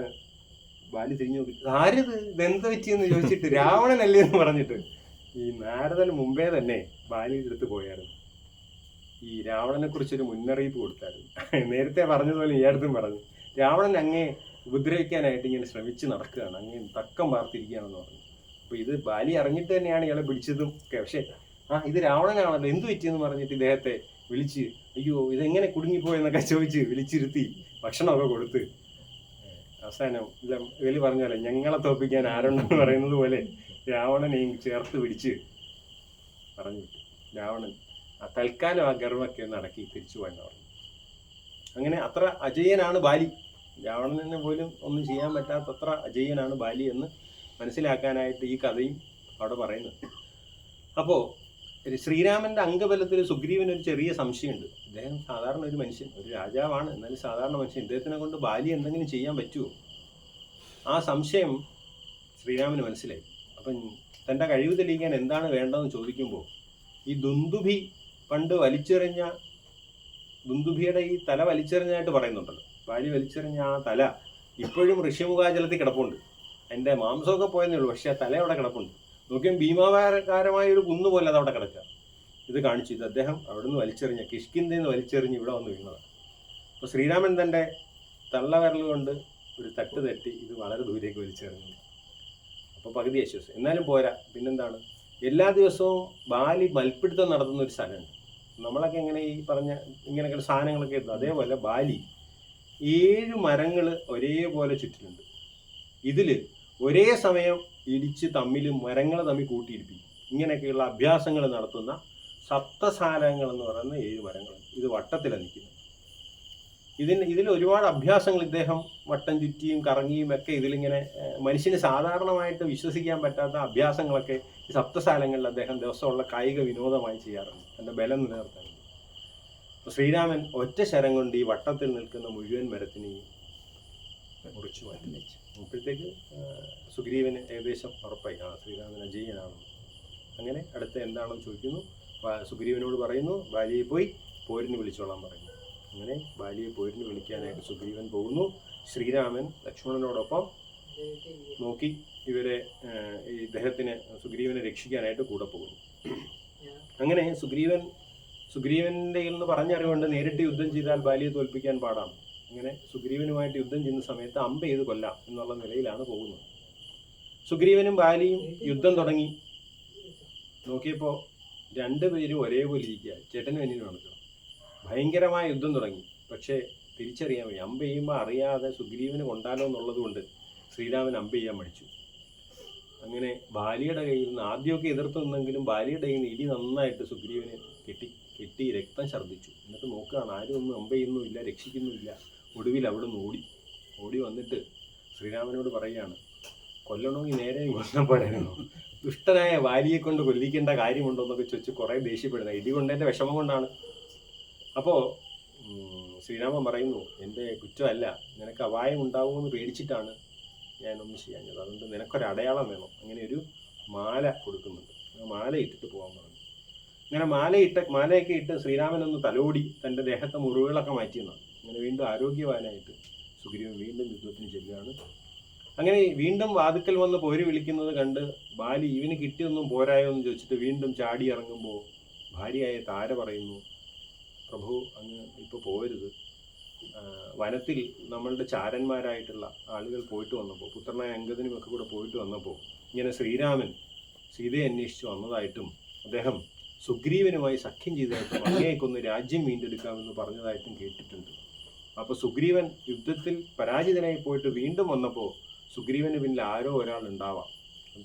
ബാലി തിരിഞ്ഞു നോക്കി, ആരിത്, ഇതെന്ത് പറ്റിയെന്ന് ചോദിച്ചിട്ട് രാവണനല്ലേ എന്ന് പറഞ്ഞിട്ട് ഈ നാരദന് മുമ്പേ തന്നെ ബാലിയുടെ അടുത്ത് പോയായിരുന്നു. ഈ രാവണനെ കുറിച്ചൊരു മുന്നറിയിപ്പ് കൊടുത്തായിരുന്നു. നേരത്തെ പറഞ്ഞതുപോലെ ഈ അടുത്തും പറഞ്ഞു, രാവണൻ അങ്ങേ ഉപദ്രവിക്കാനായിട്ട് ഇങ്ങനെ ശ്രമിച്ച് നടക്കുകയാണ്, അങ്ങേ തക്കം പാർത്തിരിക്കുകയാണെന്ന് പറഞ്ഞു. അപ്പൊ ഇത് ബാലി അറിഞ്ഞിട്ട് തന്നെയാണ് ഇയാളെ പിടിച്ചതും ഒക്കെ. പക്ഷെ ഇത് രാവണനാണല്ലോ, എന്ത് പറ്റിയെന്ന് പറഞ്ഞിട്ട് ഇദ്ദേഹത്തെ വിളിച്ച്, അയ്യോ ഇതെങ്ങനെ കുടുങ്ങിപ്പോയെന്നൊക്കെ ചോദിച്ച് വിളിച്ചിരുത്തി ഭക്ഷണമൊക്കെ കൊടുത്ത് അവസാനം ഇവര് പറഞ്ഞ ഞങ്ങളെ തോപ്പിക്കാൻ ആരുണ്ടെന്ന് പറയുന്നത് പോലെ രാവണനെയും ചേർത്ത് പിടിച്ച് പറഞ്ഞു വിട്ടു. രാവണൻ തൽക്കാലം ആ ഗർവൊക്കെ ഒന്ന് അടക്കി തിരിച്ചു പോയെന്ന് പറഞ്ഞു. അങ്ങനെ അത്ര അജയ്യനാണ് ബാലി. രാവണനെ പോലും ഒന്നും ചെയ്യാൻ പറ്റാത്തത്ര അജയ്യനാണ് ബാലി എന്ന് മനസ്സിലാക്കാനായിട്ട് ഈ കഥയും അവിടെ പറയുന്നത്. അപ്പോൾ ശ്രീരാമന്റെ അംഗബലത്തിൽ സുഗ്രീവനൊരു ചെറിയ സംശയമുണ്ട്. ഇദ്ദേഹം സാധാരണ ഒരു മനുഷ്യൻ, ഒരു രാജാവാണ്, എന്നാലും സാധാരണ മനുഷ്യൻ, ഇദ്ദേഹത്തിനെ കൊണ്ട് ബാലി എന്തെങ്കിലും ചെയ്യാൻ പറ്റുമോ? ആ സംശയം ശ്രീരാമന് മനസ്സിലായി. അപ്പം തൻ്റെ കഴിവ് തെളിയിക്കാൻ എന്താണ് വേണ്ടതെന്ന് ചോദിക്കുമ്പോൾ ഈ ദുന്ദുഭി പണ്ട് വലിച്ചെറിഞ്ഞ, ദുന്ദുഭിയുടെ ഈ തല വലിച്ചെറിഞ്ഞായിട്ട് പറയുന്നുണ്ടല്ലോ, ബാലി വലിച്ചെറിഞ്ഞ ആ തല ഇപ്പോഴും ഋഷ്യമുഖാചലത്തിൽ കിടപ്പുണ്ട്. എൻ്റെ മാംസമൊക്കെ പോയെന്നേ ഉള്ളൂ, പക്ഷേ ആ തല അവിടെ കിടപ്പുണ്ട്. നോക്കിയാൽ ഭീമാകാരമായ ഒരു കുന്നു പോലെ അത് അവിടെ കിടക്കുക. ഇത് കാണിച്ചു, ഇത് അദ്ദേഹം അവിടെ നിന്ന് വലിച്ചെറിഞ്ഞ, കിഷ്കിന്ധയിൽ നിന്ന് വലിച്ചെറിഞ്ഞ് ഇവിടെ വന്ന് വീണതാണ്. അപ്പോൾ ശ്രീരാമൻ തൻ്റെ തള്ളവിരൽ കൊണ്ട് ഒരു തട്ട് തട്ടി ഇത് വളരെ ദൂരേക്ക് വലിച്ചെറിഞ്ഞു. അപ്പോൾ പകുതി ആശ്വാസം. എന്നാലും പോരാ, പിന്നെന്താണ്, എല്ലാ ദിവസവും ബാലി മൽപ്പിടുത്തം നടത്തുന്ന ഒരു സ്ഥലമുണ്ട്. നമ്മളൊക്കെ എങ്ങനെ ഈ പറഞ്ഞ ഇങ്ങനെയൊക്കെ സാധനങ്ങളൊക്കെ എത്തും, അതേപോലെ ബാലി 7 മരങ്ങൾ ഒരേപോലെ ചുറ്റിലുണ്ട്. ഇതിൽ ഒരേ സമയം ഇടിച്ച് മരങ്ങൾ തമ്മിൽ കൂട്ടിയിടിപ്പിക്കും. ഇങ്ങനെയൊക്കെയുള്ള അഭ്യാസങ്ങൾ നടത്തുന്ന സപ്തസാലങ്ങൾ എന്ന് പറയുന്ന 7 മരങ്ങൾ ഇത് വട്ടത്തിലാണ് നിൽക്കുന്നത്. ഇതിൽ ഒരുപാട് അഭ്യാസങ്ങൾ ഇദ്ദേഹം വട്ടം ചുറ്റിയും കറങ്ങിയും ഒക്കെ ഇതിലിങ്ങനെ മനുഷ്യന് സാധാരണമായിട്ട് വിശ്വസിക്കാൻ പറ്റാത്ത അഭ്യാസങ്ങളൊക്കെ ഈ സപ്തസാലങ്ങളിൽ അദ്ദേഹം ദിവസമുള്ള കായിക വിനോദമായി ചെയ്യാറുണ്ട്, തൻ്റെ ബലം നിലനിർത്താൻ. അപ്പോൾ ശ്രീരാമൻ ഒറ്റ ശരം കൊണ്ട് ഈ വട്ടത്തിൽ നിൽക്കുന്ന മുഴുവൻ മരത്തിനെയും മുറിച്ചു മാറ്റി. അപ്പോഴത്തേക്ക് സുഗ്രീവന് ഏകദേശം ഉറപ്പായി, ശ്രീരാമൻ അജയ്യനാണെന്ന്. അങ്ങനെ അടുത്ത എന്താണെന്ന് ചോദിക്കുന്നു. സുഗ്രീവനോട് പറയുന്നു ബാലിയെ പോയി പോരിന് വിളിച്ചോളാൻ പറയുന്നു. അങ്ങനെ ബാലിയെ പോരിന് വിളിക്കാനായിട്ട് സുഗ്രീവൻ പോകുന്നു. ശ്രീരാമൻ ലക്ഷ്മണനോടൊപ്പം നോക്കി ഇവരെ ഇദ്ദേഹത്തിന് സുഗ്രീവനെ രക്ഷിക്കാനായിട്ട് കൂടെ പോകുന്നു. അങ്ങനെ സുഗ്രീവൻ്റെ എന്ന് പറഞ്ഞറിവുകൊണ്ട് നേരിട്ട് യുദ്ധം ചെയ്താൽ ബാലിയെ തോൽപ്പിക്കാൻ പാടാണ്. അങ്ങനെ സുഗ്രീവനുമായിട്ട് യുദ്ധം ചെയ്യുന്ന സമയത്ത് അമ്പ ചെയ്ത് കൊല്ലാം എന്നുള്ള നിലയിലാണ് പോകുന്നത്. സുഗ്രീവനും ബാലിയും യുദ്ധം തുടങ്ങി. നോക്കിയപ്പോൾ 2 പേരും ഒരേപോലെ ഇരിക്കുക, ചേട്ടനും അനിയനും നടക്കുക. ഭയങ്കരമായ യുദ്ധം തുടങ്ങി. പക്ഷേ തിരിച്ചറിയാൻ വയ്യ. അമ്പ ചെയ്യുമ്പോൾ അറിയാതെ സുഗ്രീവന് കൊണ്ടാലോ എന്നുള്ളത് കൊണ്ട് ശ്രീരാമൻ അമ്പ ചെയ്യാൻ മടിച്ചു. അങ്ങനെ ബാലിയുടെ കയ്യിൽ നിന്ന് ആദ്യമൊക്കെ എതിർത്ത് നിന്നെങ്കിലും ബാലിയുടെ കയ്യിൽ നിന്ന് ഇടി നന്നായിട്ട് സുഗ്രീവന് കെട്ടി രക്തം ഛർദ്ദിച്ചു. എന്നിട്ട് നോക്കുകയാണ്, ആരും ഒന്നും അമ്പ ചെയ്യുന്നുമില്ല, രക്ഷിക്കുന്നുമില്ല. ഒടുവിൽ അവിടെ നിന്ന് ഓടി വന്നിട്ട് ശ്രീരാമനോട് പറയുകയാണ്, കൊല്ലണമെങ്കിൽ നേരെ കൊല്ലാൻ പോരായിരുന്നു, ദുഷ്ടനായ ബാലിയെ കൊണ്ട് കൊല്ലിക്കേണ്ട കാര്യമുണ്ടോ എന്നൊക്കെ ചോദിച്ച് കുറേ ദേഷ്യപ്പെടുന്നത്. ഇടി കൊണ്ടതിൻ്റെ വിഷമം കൊണ്ടാണ്. അപ്പോൾ ശ്രീരാമൻ പറയുന്നു, എൻ്റെ കുറ്റമല്ല, നിനക്ക് അപായം ഉണ്ടാവുമെന്ന് പേടിച്ചിട്ടാണ് ഞാനൊന്നും ചെയ്യാഞ്ഞത്, അതുകൊണ്ട് നിനക്കൊരടയാളം വേണം. അങ്ങനെ ഒരു മാല കൊടുക്കുന്നുണ്ട്, ആ മാല ഇട്ടിട്ട് പോകാൻ പറഞ്ഞു. അങ്ങനെ മാലയൊക്കെ ഇട്ട് ശ്രീരാമനൊന്ന് തലോടി തൻ്റെ ദേഹത്തെ മുറിവുകളൊക്കെ മാറ്റിയെന്നാണ്. അങ്ങനെ വീണ്ടും ആരോഗ്യവാനായിട്ട് സുഗ്രീവൻ വീണ്ടും യുദ്ധത്തിന് ചെല്ലുകയാണ്. അങ്ങനെ വീണ്ടും വാതുക്കൽ വന്ന് പോര് വിളിക്കുന്നത് കണ്ട് ബാലി ഇവന് കിട്ടിയൊന്നും പോരായോ എന്ന് ചോദിച്ചിട്ട് വീണ്ടും ചാടി ഇറങ്ങുമ്പോൾ ഭാര്യയായ താര പറയുന്നു, പ്രഭു അങ്ങ് ഇപ്പോൾ പോകരുത്, വനത്തിൽ നമ്മളുടെ ചാരന്മാരായിട്ടുള്ള ആളുകൾ പോയിട്ട് വന്നപ്പോൾ, പുത്രനായ അംഗദനും ഒക്കെ കൂടെ പോയിട്ട് വന്നപ്പോൾ ഇങ്ങനെ ശ്രീരാമൻ സീതയെ അന്വേഷിച്ച് വന്നതായിട്ടും അദ്ദേഹം സുഗ്രീവനുമായി സഖ്യം ചെയ്തതായിട്ടും അങ്ങേക്കൊന്ന് രാജ്യം വീണ്ടെടുക്കാമെന്ന് പറഞ്ഞതായിട്ടും കേട്ടിട്ടുണ്ട്. അപ്പോൾ സുഗ്രീവൻ യുദ്ധത്തിൽ പരാജിതനായി പോയിട്ട് വീണ്ടും വന്നപ്പോൾ സുഗ്രീവന് പിന്നിൽ ആരോ ഒരാൾ ഉണ്ടാവാം,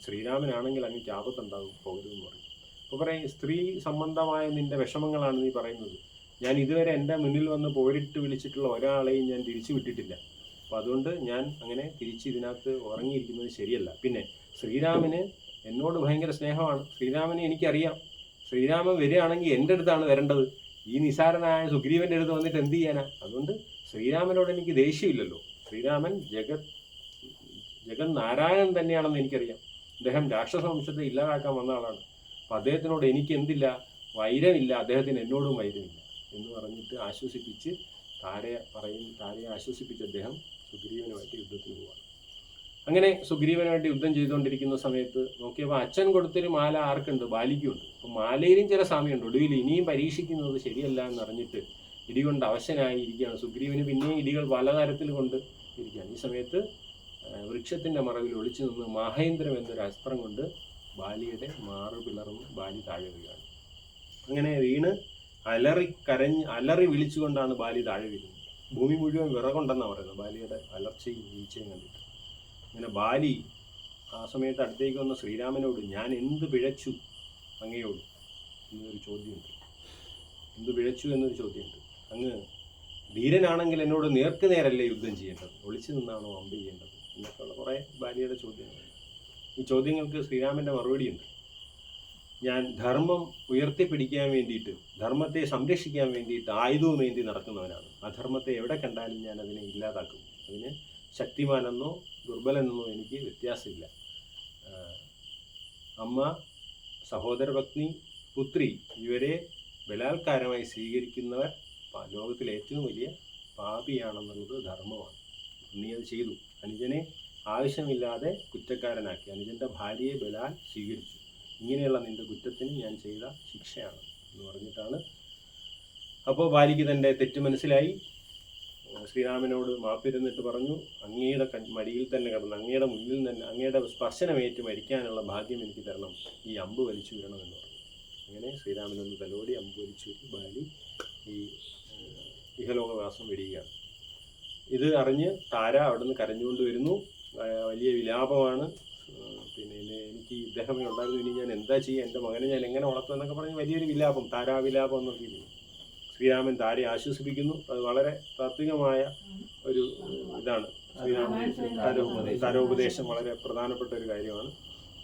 ശ്രീരാമനാണെങ്കിൽ അങ്ങേക്ക് ആപത്തുണ്ടാകും, പോകരുതെന്ന് പറയും. അപ്പോൾ പറയും, സ്ത്രീ സംബന്ധമായ നിന്റെ വിഷമങ്ങളാണ് നീ പറയുന്നത്. ഞാൻ ഇതുവരെ എൻ്റെ മുന്നിൽ വന്ന് പോരിട്ട് വിളിച്ചിട്ടുള്ള ഒരാളെയും ഞാൻ തിരിച്ചു വിട്ടിട്ടില്ല. അപ്പോൾ അതുകൊണ്ട് ഞാൻ അങ്ങനെ തിരിച്ച് ഇതിനകത്ത് ഉറങ്ങിയിരിക്കുന്നത് ശരിയല്ല. പിന്നെ ശ്രീരാമന് എന്നോട് ഭയങ്കര സ്നേഹമാണ്, ശ്രീരാമനെ എനിക്കറിയാം. ശ്രീരാമൻ വരികയാണെങ്കിൽ എൻ്റെ അടുത്താണ് വരേണ്ടത്, ഈ നിസാരനായ സുഗ്രീവൻ്റെ അടുത്ത് വന്നിട്ട് എന്ത് ചെയ്യാനാ? അതുകൊണ്ട് ശ്രീരാമനോട് എനിക്ക് ദേഷ്യമില്ലല്ലോ. ശ്രീരാമൻ ജഗത് നാരായണൻ തന്നെയാണെന്ന് എനിക്കറിയാം. അദ്ദേഹം രാക്ഷസ വംശത്തെ ഇല്ലാതാക്കാൻ വന്ന ആളാണ്. അപ്പം അദ്ദേഹത്തിനോട് എനിക്ക് എന്തില്ല, വൈരമില്ല, അദ്ദേഹത്തിന് എന്നോടും വൈരമില്ല എന്ന് പറഞ്ഞിട്ട് ആശ്വസിപ്പിച്ച് താരയെ ആശ്വസിപ്പിച്ച് അദ്ദേഹം സുഗ്രീവനുമായിട്ട് യുദ്ധത്തിന് പോവാണ്. അങ്ങനെ സുഗ്രീവനുമായിട്ട് യുദ്ധം ചെയ്തുകൊണ്ടിരിക്കുന്ന സമയത്ത് നോക്കിയപ്പോൾ അച്ഛൻ കൊടുത്തൊരു മാല ആർക്കുണ്ട്? ബാലിക്കുണ്ട്. അപ്പം മാലയിലും ചില സാമ്യമുണ്ട്. ഒടുവിൽ ഇനിയും പരീക്ഷിക്കുന്നത് ശരിയല്ല എന്നറിഞ്ഞിട്ട് ഇടികൊണ്ട് അവശനായി ഇരിക്കുകയാണ് സുഗ്രീവന്. പിന്നെയും ഇടികൾ പലതരത്തിൽ കൊണ്ട് ഇരിക്കുകയാണ്. ഈ സമയത്ത് വൃക്ഷത്തിൻ്റെ മറവിൽ ഒളിച്ചു നിന്ന് മഹേന്ദ്രം എന്നൊരു അസ്ത്രം കൊണ്ട് ബാലിയുടെ മാറ് പിളർന്ന് ബാലി താഴെ വീഴുകയാണ്. അങ്ങനെ വീണ് അലറി വിളിച്ചുകൊണ്ടാണ് ബാലി താഴെ വീഴുന്നത്. ഭൂമി മുഴുവൻ വിറകൊണ്ടെന്നാണ് പറയുന്നത്, ബാലിയുടെ അലർച്ചയും വീഴ്ചയും കണ്ടിട്ട്. അങ്ങനെ ബാലി ആ സമയത്ത് അടുത്തേക്ക് വന്ന ശ്രീരാമനോട്, ഞാൻ എന്ത് പിഴച്ചു അങ്ങയോട് എന്നൊരു ചോദ്യമുണ്ട്. എന്ത് പിഴച്ചു എന്നൊരു ചോദ്യമുണ്ട്. അങ്ങ് ധീരനാണെങ്കിൽ എന്നോട് നേർക്ക് നേരല്ലേ യുദ്ധം ചെയ്യേണ്ടത്, ഒളിച്ചു നിന്നാണോ അമ്പ് ചെയ്യേണ്ടത് എന്നൊക്കെയുള്ള കുറേ ബാലിയുടെ ചോദ്യങ്ങൾ. ഈ ചോദ്യങ്ങൾക്ക് ശ്രീരാമൻ്റെ മറുപടിയുണ്ട്. ഞാൻ ധർമ്മം ഉയർത്തിപ്പിടിക്കാൻ വേണ്ടിയിട്ട്, ധർമ്മത്തെ സംരക്ഷിക്കാൻ വേണ്ടിയിട്ട് ആയുധവും ഏന്തി നടക്കുന്നവനാണ്. അധർമ്മത്തെ എവിടെ കണ്ടാലും ഞാൻ അതിനെ ഇല്ലാതാക്കും. അതിന് ശക്തിമാനെന്നോ ദുർബലനെന്നോ എനിക്ക് വ്യത്യാസമില്ല. അമ്മ, സഹോദരപത്നി, പുത്രി ഇവരെ ബലാത്കാരമായി സ്വീകരിക്കുന്നവർ ലോകത്തിലെ ഏറ്റവും വലിയ പാപിയാണെന്നുള്ളത് ധർമ്മമാണ്. നീ അത് ചെയ്തു. അനുജനെ ആവശ്യമില്ലാതെ കുറ്റക്കാരനാക്കി, അനുജൻ്റെ ഭാര്യയെ ബലാൽ സ്വീകരിച്ചു. ഇങ്ങനെയുള്ള നിന്റെ കുറ്റത്തിന് ഞാൻ ചെയ്ത ശിക്ഷയാണ് എന്ന് പറഞ്ഞിട്ടാണ്. അപ്പോൾ ബാലിക്ക് തൻ്റെ തെറ്റ് മനസ്സിലായി. ശ്രീരാമനോട് മാപ്പിരുന്നിട്ട് പറഞ്ഞു, അങ്ങയുടെ മടിയിൽ തന്നെ കിടന്ന്, അങ്ങയുടെ മുന്നിൽ തന്നെ, അങ്ങയുടെ സ്പർശനമേറ്റ് മരിക്കാനുള്ള ഭാഗ്യം എനിക്ക് തരണം, ഈ അമ്പ് വലിച്ചു വിടണമെന്ന് പറഞ്ഞു. അങ്ങനെ ശ്രീരാമനൊന്ന് തലോടി അമ്പ് വലിച്ചു ബാലി ഈ ഇഹലോകവാസം വെടിയുകയാണ്. ഇത് അറിഞ്ഞ് താര അവിടുന്ന് കരഞ്ഞുകൊണ്ട് വരുന്നു. വലിയ വിലാപമാണ്. പിന്നെ എനിക്ക് ഇദ്ദേഹമേ ഉണ്ടായിരുന്നു, ഇനി ഞാൻ എന്താ ചെയ്യുക, എൻ്റെ മകനെ ഞാൻ എങ്ങനെ വളർത്തും എന്നൊക്കെ പറഞ്ഞ് വലിയൊരു വിലാപം, താരാവിലാപം എന്നൊക്കെ ഇരിക്കുന്നു. ശ്രീരാമൻ താരയെ ആശ്വസിപ്പിക്കുന്നു. അത് വളരെ താത്വികമായ ഒരു ഇതാണ്. ശ്രീരാമൻ താരോപദേശം വളരെ പ്രധാനപ്പെട്ട ഒരു കാര്യമാണ്.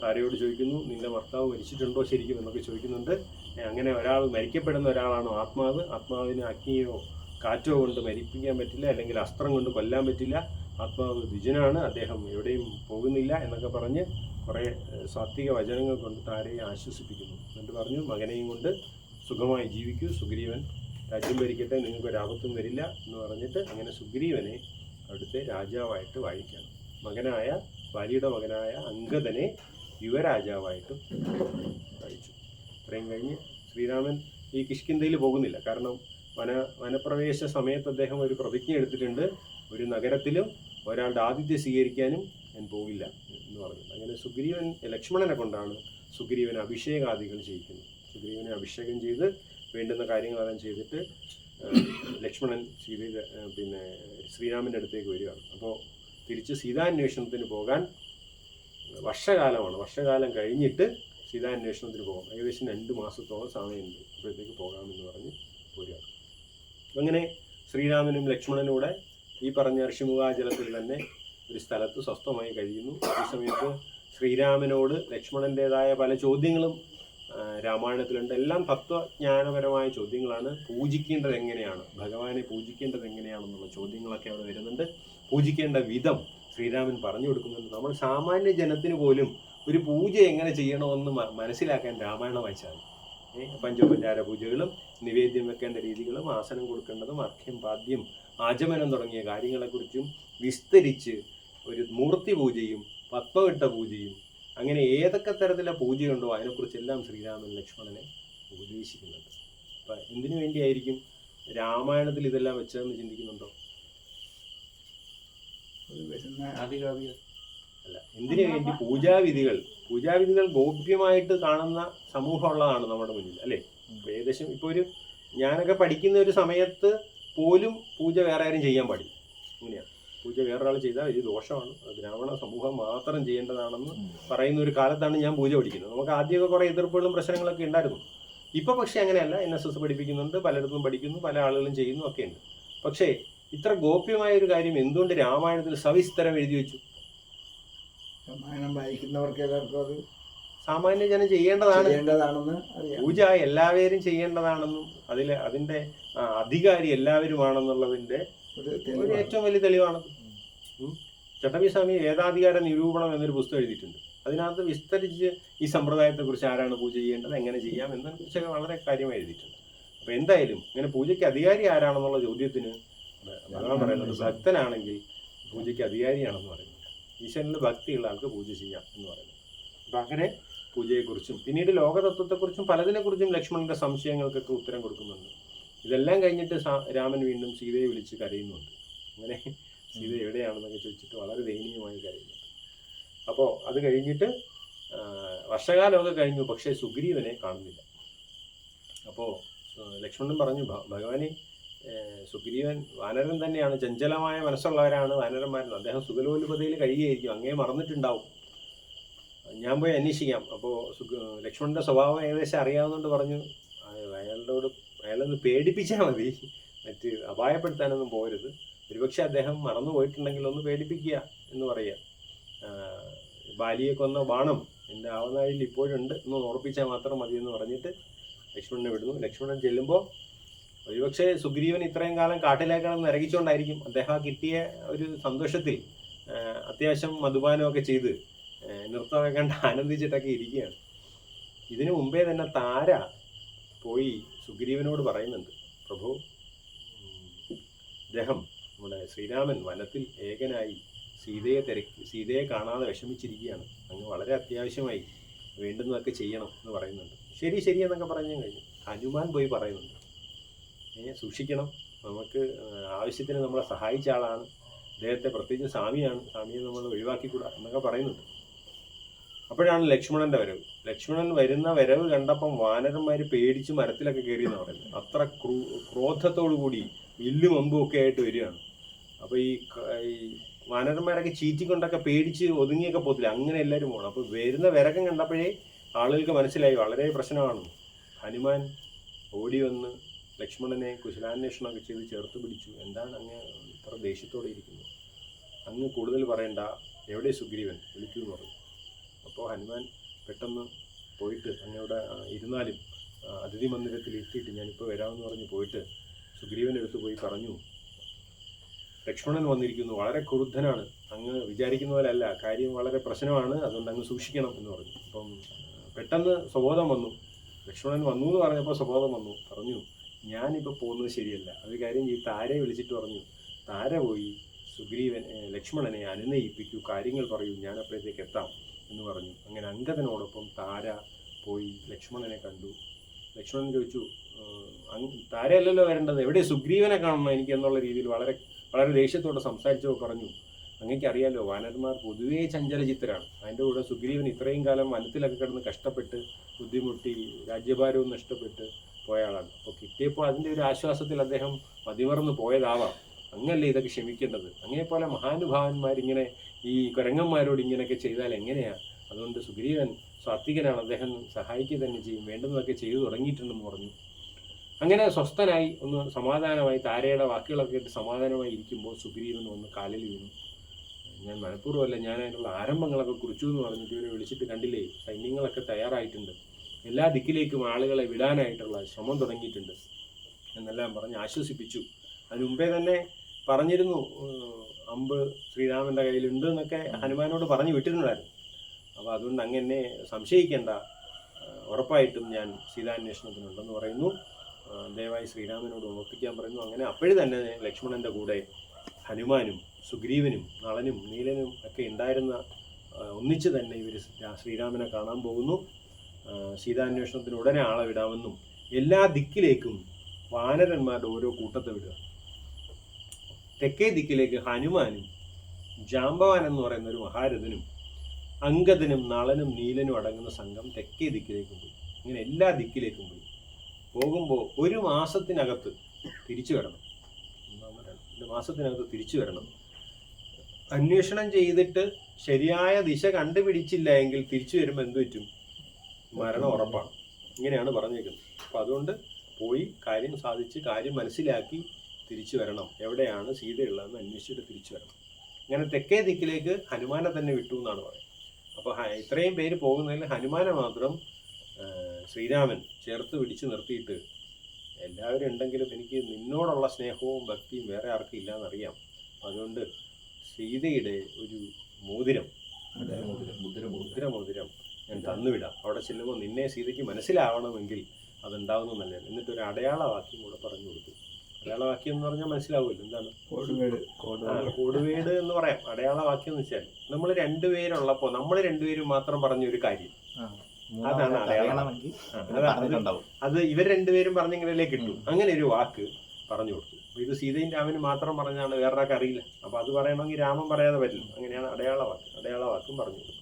താരയോട് ചോദിക്കുന്നു, നിന്റെ ഭർത്താവ് മരിച്ചിട്ടുണ്ടോ ശരിക്കും എന്നൊക്കെ ചോദിക്കുന്നുണ്ട്. അങ്ങനെ ഒരാൾ മരിക്കപ്പെടുന്ന ഒരാളാണോ ആത്മാവ്? ആത്മാവിന് അഗ്നിയോ കാറ്റോ കൊണ്ട് മരിപ്പിക്കാൻ പറ്റില്ല, അല്ലെങ്കിൽ അസ്ത്രം കൊണ്ട് കൊല്ലാൻ പറ്റില്ല. ആത്മാവ് ദ്വിജനാണ്, അദ്ദേഹം എവിടെയും പോകുന്നില്ല എന്നൊക്കെ പറഞ്ഞ് കുറേ സാത്വിക വചനങ്ങൾ കൊണ്ട് താരയെ ആശ്വസിപ്പിക്കുന്നു. എന്നിട്ട് പറഞ്ഞു, മകനെയും കൊണ്ട് സുഖമായി ജീവിക്കൂ, സുഗ്രീവൻ രാജ്യം ഭരിക്കട്ടെ, നിങ്ങൾക്കൊരാപത്തും വരില്ല എന്ന് പറഞ്ഞിട്ട് അങ്ങനെ സുഗ്രീവനെ അവിടുത്തെ രാജാവായിട്ട് വാഴിക്കുകയാണ്. ബാലിയുടെ മകനായ അംഗദനെ യുവരാജാവായിട്ടും വാഴിച്ചു. ഇത്രയും കഴിഞ്ഞ് ശ്രീരാമൻ ഈ കിഷ്കിന്ധയിൽ പോകുന്നില്ല. കാരണം വനപ്രവേശ സമയത്ത് അദ്ദേഹം ഒരു പ്രതിജ്ഞ എടുത്തിട്ടുണ്ട്, ഒരു നഗരത്തിലും ഒരാളുടെ ആതിഥ്യം സ്വീകരിക്കാനും ഞാൻ പോകില്ല എന്ന് പറഞ്ഞു. അങ്ങനെ ലക്ഷ്മണനെ കൊണ്ടാണ് സുഗ്രീവൻ അഭിഷേകാദികൾ ചെയ്യിക്കുന്നത്. സുഗ്രീവനെ അഭിഷേകം ചെയ്ത് വേണ്ടുന്ന കാര്യങ്ങളെല്ലാം ചെയ്തിട്ട് ലക്ഷ്മണൻ ശ്രീരാമൻ്റെ അടുത്തേക്ക് വരികയാണ്. അപ്പോൾ തിരിച്ച് സീതാന്വേഷണത്തിന് പോകാൻ വർഷകാലമാണ്. വർഷകാലം കഴിഞ്ഞിട്ട് സീതാന്വേഷണത്തിന് പോകാം. ഏകദേശം 2 മാസത്തോളം സമയമുണ്ട്, അപ്പോഴത്തേക്ക് പോകാമെന്ന് പറഞ്ഞ് പോരുകയാണ്. അങ്ങനെ ശ്രീരാമനും ലക്ഷ്മണനൂടെ ഈ പറഞ്ഞ ഋഷിമുഖാചലത്തിൽ തന്നെ ഒരു സ്ഥലത്ത് സ്വസ്ഥമായി കഴിയുന്നു. ഈ സമയത്ത് ശ്രീരാമനോട് ലക്ഷ്മണൻ്റേതായ പല ചോദ്യങ്ങളും രാമായണത്തിലുണ്ട്. എല്ലാം തത്വജ്ഞാനപരമായ ചോദ്യങ്ങളാണ്. പൂജിക്കേണ്ടത് എങ്ങനെയാണ്, ഭഗവാനെ പൂജിക്കേണ്ടത് എങ്ങനെയാണെന്നുള്ള ചോദ്യങ്ങളൊക്കെ അവിടെ വരുന്നുണ്ട്. പൂജിക്കേണ്ട വിധം ശ്രീരാമൻ പറഞ്ഞു കൊടുക്കുന്നുണ്ട്. നമ്മൾ സാമാന്യ ജനത്തിന് പോലും ഒരു പൂജ എങ്ങനെ ചെയ്യണമെന്ന് മനസ്സിലാക്കാൻ രാമായണം വായിച്ചാൽ പഞ്ചോപചാര പൂജകളും നിവേദ്യം വെക്കേണ്ട രീതികളും ആസനം കൊടുക്കേണ്ടതും അർഘ്യം പാദ്യം ആചമനം തുടങ്ങിയ കാര്യങ്ങളെക്കുറിച്ചും വിസ്തരിച്ച് ഒരു മൂർത്തി പൂജയും പത്മഘട്ട പൂജയും അങ്ങനെ ഏതൊക്കെ തരത്തിലുള്ള പൂജയുണ്ടോ അതിനെക്കുറിച്ചെല്ലാം ശ്രീരാമൻ ലക്ഷ്മണനെ ഉപദേശിക്കുന്നുണ്ട്. അപ്പം എന്തിനു വേണ്ടിയായിരിക്കും? രാമായണത്തിൽ ഇതെല്ലാം വെച്ചതെന്ന് ചിന്തിക്കുന്നുണ്ടോ? അല്ല, എന്തിനു വേണ്ടി? പൂജാവിധികൾ ഗോപ്യമായിട്ട് കാണുന്ന സമൂഹമുള്ളതാണ് നമ്മുടെ മുന്നിൽ, അല്ലേ? ഏകദേശം ഇപ്പോൾ ഞാനൊക്കെ പഠിക്കുന്ന ഒരു സമയത്ത് പോലും പൂജ വേറെ ആരും ചെയ്യാൻ പാടില്ല. അങ്ങനെയാണ്. പൂജ വേറൊരാൾ ചെയ്താൽ ഇത് ദോഷമാണ്, ബ്രാഹ്മണ സമൂഹം മാത്രം ചെയ്യേണ്ടതാണെന്ന് പറയുന്ന ഒരു കാലത്താണ് ഞാൻ പൂജ പഠിക്കുന്നത്. നമുക്ക് ആദ്യമൊക്കെ കുറേ എതിർപ്പുകളും പ്രശ്നങ്ങളൊക്കെ ഉണ്ടായിരുന്നു. ഇപ്പോൾ പക്ഷേ അങ്ങനെയല്ല. NSS പഠിപ്പിക്കുന്നുണ്ട്, പലയിടത്തും പഠിക്കുന്നു, പല ആളുകളും ചെയ്യുന്നു ഒക്കെ ഉണ്ട്. പക്ഷേ ഇത്ര ഗോപ്യമായ ഒരു കാര്യം എന്തുകൊണ്ട് രാമായണത്തിൽ സവിസ്തരം എഴുതി വെച്ചു? രാമായണം വായിക്കുന്നവർക്ക് എല്ലാവർക്കും അത് സാമാന്യ ജനം ചെയ്യേണ്ടതാണെന്ന് പൂജ എല്ലാവരും ചെയ്യേണ്ടതാണെന്നും അതിന്റെ അധികാരി എല്ലാവരുമാണെന്നുള്ളതിന്റെ ഒരു ഏറ്റവും വലിയ തെളിവാണ്. ചട്ടമ്പിസ്വാമി വേദാധികാര നിരൂപണം എന്നൊരു പുസ്തകം എഴുതിയിട്ടുണ്ട്. അതിനകത്ത് വിസ്തരിച്ച് ഈ സമ്പ്രദായത്തെക്കുറിച്ച്, ആരാണ് പൂജ ചെയ്യേണ്ടത്, എങ്ങനെ ചെയ്യാം എന്നതിനെക്കുറിച്ചൊക്കെ വളരെ കാര്യമായി എഴുതിയിട്ടുണ്ട്. അപ്പോൾ എന്തായാലും ഇങ്ങനെ പൂജയ്ക്ക് അധികാരി ആരാണെന്നുള്ള ചോദ്യത്തിന് ഭഗവാൻ പറയുന്നത് ഭക്തനാണെങ്കിൽ പൂജയ്ക്ക് അധികാരിയാണെന്ന് പറയുന്നത്. ഈശ്വരനിൽ ഭക്തിയുള്ള ആൾക്ക് പൂജ ചെയ്യാം എന്ന് പറയുന്നത്. അപ്പം അങ്ങനെ പൂജയെക്കുറിച്ചും പിന്നീട് ലോകതത്വത്തെക്കുറിച്ചും പലതിനെക്കുറിച്ചും ലക്ഷ്മണന്റെ സംശയങ്ങൾക്കൊക്കെ ഉത്തരം കൊടുക്കുന്നുണ്ട്. ഇതെല്ലാം കഴിഞ്ഞിട്ട് രാമൻ വീണ്ടും സീതയെ വിളിച്ച് കരയുന്നുണ്ട്. അങ്ങനെ സീത എവിടെയാണെന്നൊക്കെ ചോദിച്ചിട്ട് വളരെ ദയനീയമായി കരയുന്നുണ്ട്. അപ്പോൾ അത് കഴിഞ്ഞിട്ട് വർഷകാലമൊക്കെ കഴിഞ്ഞു, പക്ഷേ സുഗ്രീവനെ കാണുന്നില്ല. അപ്പോൾ ലക്ഷ്മണൻ പറഞ്ഞു, ഭഗവാനെ, സുഗ്രീവൻ വാനരൻ തന്നെയാണ്, ചഞ്ചലമായ മനസ്സുള്ളവരാണ് വാനരന്മാരെന്ന്. അദ്ദേഹം സുഖലോലുപതയിൽ കഴിയുകയായിരിക്കും, അങ്ങേ മറന്നിട്ടുണ്ടാവും, ഞാൻ പോയി അന്വേഷിക്കാം. അപ്പോൾ ലക്ഷ്മണന്റെ സ്വഭാവം ഏകദേശം അറിയാവുന്നതുകൊണ്ട് പറഞ്ഞു, അയാളൊന്ന് പേടിപ്പിച്ചാൽ മതി, മറ്റ് അപായപ്പെടുത്താനൊന്നും പോരുത്. ഒരുപക്ഷെ അദ്ദേഹം മറന്നു പോയിട്ടുണ്ടെങ്കിൽ ഒന്ന് പേടിപ്പിക്കുക എന്ന് പറയുക. ബാലിയെ കൊന്ന ബാണം എൻ്റെ ആവനാഴിയിൽ ഇപ്പോഴുണ്ട് എന്ന് ഓർപ്പിച്ചാൽ മാത്രം മതിയെന്ന് പറഞ്ഞിട്ട് ലക്ഷ്മണനെ വിടുന്നു. ലക്ഷ്മണൻ ചെല്ലുമ്പോൾ ഒരുപക്ഷെ സുഗ്രീവൻ ഇത്രയും കാലം കാട്ടിലേക്കാണെന്ന് ഇറങ്ങിച്ചുകൊണ്ടായിരിക്കും അദ്ദേഹം കിട്ടിയ ഒരു സന്തോഷത്തിൽ അത്യാവശ്യം മധുപാനമൊക്കെ ചെയ്ത് നൃത്തമൊക്കെ കണ്ട് ആനന്ദിച്ചിട്ടൊക്കെ ഇരിക്കുകയാണ്. ഇതിനു മുമ്പേ തന്നെ താര പോയി സുഗ്രീവനോട് പറയുന്നുണ്ട്, പ്രഭു, അദ്ദേഹം നമ്മുടെ ശ്രീരാമൻ വനത്തിൽ ഏകനായി സീതയെ കാണാതെ വിഷമിച്ചിരിക്കുകയാണ്, അങ്ങ് വളരെ അത്യാവശ്യമായി വേണ്ടുന്നതൊക്കെ ചെയ്യണം എന്ന് പറയുന്നുണ്ട്. ശരി ശരി എന്നൊക്കെ പറഞ്ഞു കഴിഞ്ഞു. ഹനുമാൻ പോയി പറയുന്നുണ്ട്, സൂക്ഷിക്കണം, നമുക്ക് ആവശ്യത്തിന് നമ്മളെ സഹായിച്ച ആളാണ്, അദ്ദേഹത്തെ പ്രത്യേകിച്ച് സ്വാമിയെ നമ്മൾ ഒഴിവാക്കിക്കൂടാ എന്നൊക്കെ പറയുന്നുണ്ട്. അപ്പോഴാണ് ലക്ഷ്മണന്റെ വരവ്. ലക്ഷ്മണൻ വരുന്ന വരവ് കണ്ടപ്പം വാനരന്മാർ പേടിച്ച് മരത്തിലൊക്കെ കയറിയെന്ന് പറയുന്നത്. അത്ര ക്രോധത്തോടു കൂടി വില്ലും അമ്പും ഒക്കെ ആയിട്ട് വരികയാണ്. അപ്പോൾ ഈ വാനരന്മാരൊക്കെ ചീറ്റിക്കൊണ്ടൊക്കെ പേടിച്ച് ഒതുങ്ങിയൊക്കെ പോകത്തില്ല, അങ്ങനെ എല്ലാവരും പോകണം. അപ്പോൾ വരുന്ന വിരകം കണ്ടപ്പോഴേ ആളുകൾക്ക് മനസ്സിലായി വളരെ പ്രശ്നമാണ്. ഹനുമാൻ ഓടി വന്ന് ലക്ഷ്മണനെ കുശലാന്വേഷണമൊക്കെ ചെയ്ത് ചേർത്ത് പിടിച്ചു. എന്താണ് അങ്ങ് ഇത്ര ദേഷ്യത്തോടെ ഇരിക്കുന്നു? അങ്ങ് കൂടുതൽ പറയണ്ട, എവിടെ സുഗ്രീവൻ, വിളിക്കൂ എന്ന് പറഞ്ഞു. അപ്പോൾ ഹനുമാൻ പെട്ടെന്ന് പോയിട്ട് അങ്ങയുടെ ഇരുന്നാലും അതിഥി മന്ദിരത്തിൽ എത്തിയിട്ട് ഞാനിപ്പോൾ വരാമെന്ന് പറഞ്ഞ് പോയിട്ട് സുഗ്രീവൻ്റെ അടുത്ത് പോയി പറഞ്ഞു, ലക്ഷ്മണൻ വന്നിരിക്കുന്നു, വളരെ ക്രുദ്ധനാണ്, അങ്ങ് വിചാരിക്കുന്ന പോലെ അല്ല, കാര്യം വളരെ പ്രശ്നമാണ്, അതുകൊണ്ട് അങ്ങ് സൂക്ഷിക്കണം എന്ന് പറഞ്ഞു. അപ്പം പെട്ടെന്ന് സ്വബോധം വന്നു. ലക്ഷ്മണൻ വന്നു എന്ന് പറഞ്ഞപ്പോൾ സ്വബോധം വന്നു. പറഞ്ഞു, ഞാനിപ്പോൾ പോകുന്നത് ശരിയല്ല, അത് കാര്യം ഈ താരയെ വിളിച്ചിട്ട് പറഞ്ഞു, താര പോയി ലക്ഷ്മണനെ അനുനയിപ്പിക്കൂ, കാര്യങ്ങൾ പറയൂ, ഞാൻ അപ്പോഴത്തേക്ക് എത്താം എന്ന് പറഞ്ഞു. അങ്ങനെ അംഗദനോടൊപ്പം താര പോയി ലക്ഷ്മണനെ കണ്ടു. ലക്ഷ്മണൻ ചോദിച്ചു, താരയല്ലല്ലോ വരേണ്ടത്, എവിടെ സുഗ്രീവനെ കാണണം എനിക്ക് എന്നുള്ള രീതിയിൽ വളരെ വളരെ ദേഷ്യത്തോടെ സംസാരിച്ചോ പറഞ്ഞു, അങ്ങേക്ക് അറിയാലോ വാനരന്മാർ പൊതുവേ ചഞ്ചലചിത്തരാണ്, അതിൻ്റെ കൂടെ സുഗ്രീവൻ ഇത്രയും കാലം വനത്തിലൊക്കെ കിടന്ന് കഷ്ടപ്പെട്ട് ബുദ്ധിമുട്ടി രാജ്യഭാരവും നഷ്ടപ്പെട്ട് പോയ ആളാണ്. അപ്പോൾ കിട്ടിയപ്പോൾ അതിൻ്റെ ഒരു ആശ്വാസത്തിൽ അദ്ദേഹം മതിമറന്ന് പോയതാവാം, അങ്ങല്ലേ ഇതൊക്കെ ക്ഷമിക്കേണ്ടത്. അങ്ങനെപ്പോലെ മഹാനുഭാവന്മാരിങ്ങനെ ഈ കുരങ്ങന്മാരോട് ഇങ്ങനെയൊക്കെ ചെയ്താൽ എങ്ങനെയാണ്? അതുകൊണ്ട് സുഗ്രീവൻ സാത്വികനാണ്, അദ്ദേഹം സഹായിക്കുക തന്നെ ചെയ്യും, വേണ്ടുന്നതൊക്കെ ചെയ്തു തുടങ്ങിയിട്ടുണ്ടെന്ന് പറഞ്ഞു. അങ്ങനെ സ്വസ്ഥനായി ഒന്ന് സമാധാനമായി താരയുടെ വാക്കുകളൊക്കെ കേട്ട് സമാധാനമായി ഇരിക്കുമ്പോൾ സുഗ്രീവൻ വന്ന് കാലിൽ വീണു. ഞാൻ മനഃപൂർവ്വമല്ല, ഞാൻ അതിനുള്ള ആരംഭങ്ങളൊക്കെ കുറിച്ചു എന്ന് പറഞ്ഞിട്ട് ഇവരെ വിളിച്ചിട്ട് കണ്ടില്ലേ, സൈന്യങ്ങളൊക്കെ തയ്യാറായിട്ടുണ്ട്, എല്ലാ ദിക്കിലേക്കും ആളുകളെ വിടാനായിട്ടുള്ള ശ്രമം തുടങ്ങിയിട്ടുണ്ട് എന്നെല്ലാം പറഞ്ഞ് ആശ്വസിപ്പിച്ചു. അതിന് മുമ്പേ തന്നെ പറഞ്ഞിരുന്നു, അമ്പ് ശ്രീരാമൻ്റെ കയ്യിലുണ്ട് എന്നൊക്കെ ഹനുമാനോട് പറഞ്ഞു വിട്ടിട്ടുണ്ടായിരുന്നു. അപ്പോൾ അതുകൊണ്ട് അങ്ങനെ സംശയിക്കേണ്ട, ഉറപ്പായിട്ടും ഞാൻ സീതാന്വേഷണത്തിനുണ്ടെന്ന് പറയുന്നു. ദയവായി ശ്രീരാമനോട് ഓർപ്പിക്കാൻ പറയുന്നു. അങ്ങനെ അപ്പോഴും തന്നെ ലക്ഷ്മണൻ്റെ കൂടെ ഹനുമാനും സുഗ്രീവനും നളനും നീലനും ഒക്കെ ഉണ്ടായിരുന്ന ഒന്നിച്ച് തന്നെ ഇവർ ശ്രീരാമനെ കാണാൻ പോകുന്നു. സീതാന്വേഷണത്തിന് ഉടനെ ആളെ വിടാമെന്നും എല്ലാ ദിക്കിലേക്കും വാനരന്മാരുടെ ഓരോ കൂട്ടത്തെ വിടുക. തെക്കേ ദിക്കിലേക്ക് ഹനുമാനും ജാമ്പവാൻ എന്ന് പറയുന്ന ഒരു മഹാരഥനും അങ്കദനും നളനും നീലനും അടങ്ങുന്ന സംഘം തെക്കേ ദിക്കിലേക്കും പോയി. ഇങ്ങനെ എല്ലാ ദിക്കിലേക്കും പോയി. പോകുമ്പോൾ 1 മാസത്തിനകത്ത് തിരിച്ചു വരണം. 2 മാസത്തിനകത്ത് തിരിച്ചു വരണം. അന്വേഷണം ചെയ്തിട്ട് ശരിയായ ദിശ കണ്ടുപിടിച്ചില്ല എങ്കിൽ തിരിച്ചു വരുമ്പോൾ എന്ത് പറ്റും? മരണം ഉറപ്പാണ്. ഇങ്ങനെയാണ് പറഞ്ഞേക്കുന്നത്. അപ്പം അതുകൊണ്ട് പോയി കാര്യം സാധിച്ച് കാര്യം മനസ്സിലാക്കി തിരിച്ചു വരണം. എവിടെയാണ് സീതയുള്ളതെന്ന് അന്വേഷിച്ചിട്ട് തിരിച്ചു വരണം. ഇങ്ങനെ തെക്കേ ദിക്കിലേക്ക് ഹനുമാനെ തന്നെ വിട്ടു എന്നാണ് പറയുന്നത്. അപ്പോൾ ഇത്രയും പേര് പോകുന്നതിൽ ഹനുമാനെ മാത്രം ശ്രീരാമൻ ചേർത്ത് പിടിച്ച് നിർത്തിയിട്ട്, എല്ലാവരും ഉണ്ടെങ്കിലും എനിക്ക് നിന്നോടുള്ള സ്നേഹവും ഭക്തിയും വേറെ ആർക്കും ഇല്ലയെന്നറിയാം. അതുകൊണ്ട് സീതയുടെ ഒരു മോതിരം, മുദ്രമോതിരം ഞാൻ തന്നുവിടാം. അവിടെ ചെല്ലുമ്പോൾ നിന്നെ സീതയ്ക്ക് മനസ്സിലാവണമെങ്കിൽ അതുണ്ടാവുന്നു നല്ലത്. എന്നിട്ടൊരു അടയാളവാക്യം കൂടെ പറഞ്ഞു കൊടുത്തു. അടയാളവാക്യം എന്ന് പറഞ്ഞാൽ മനസ്സിലാവുമല്ലോ എന്താണ്? കോടുവേട് എന്ന് പറയാം. അടയാളവാക്യം എന്ന് വെച്ചാൽ നമ്മൾ 2 പേരുള്ളപ്പോൾ നമ്മൾ 2 പേരും മാത്രം പറഞ്ഞ ഒരു കാര്യം, അതാണ് അടയാളം. അത് ഇവർ 2 പേരും പറഞ്ഞെങ്കിലേ കിട്ടും. അങ്ങനെ ഒരു വാക്ക് പറഞ്ഞു കൊടുത്തു. അപ്പൊ ഇത് സീതയും രാമനും മാത്രം പറഞ്ഞാണ്, വേറൊരാൾക്ക് അറിയില്ല. അപ്പൊ അത് പറയണമെങ്കിൽ രാമൻ പറയാതെ പറ്റില്ല. അങ്ങനെയാണ് അടയാളവാക്യം പറഞ്ഞു കൊടുത്തു.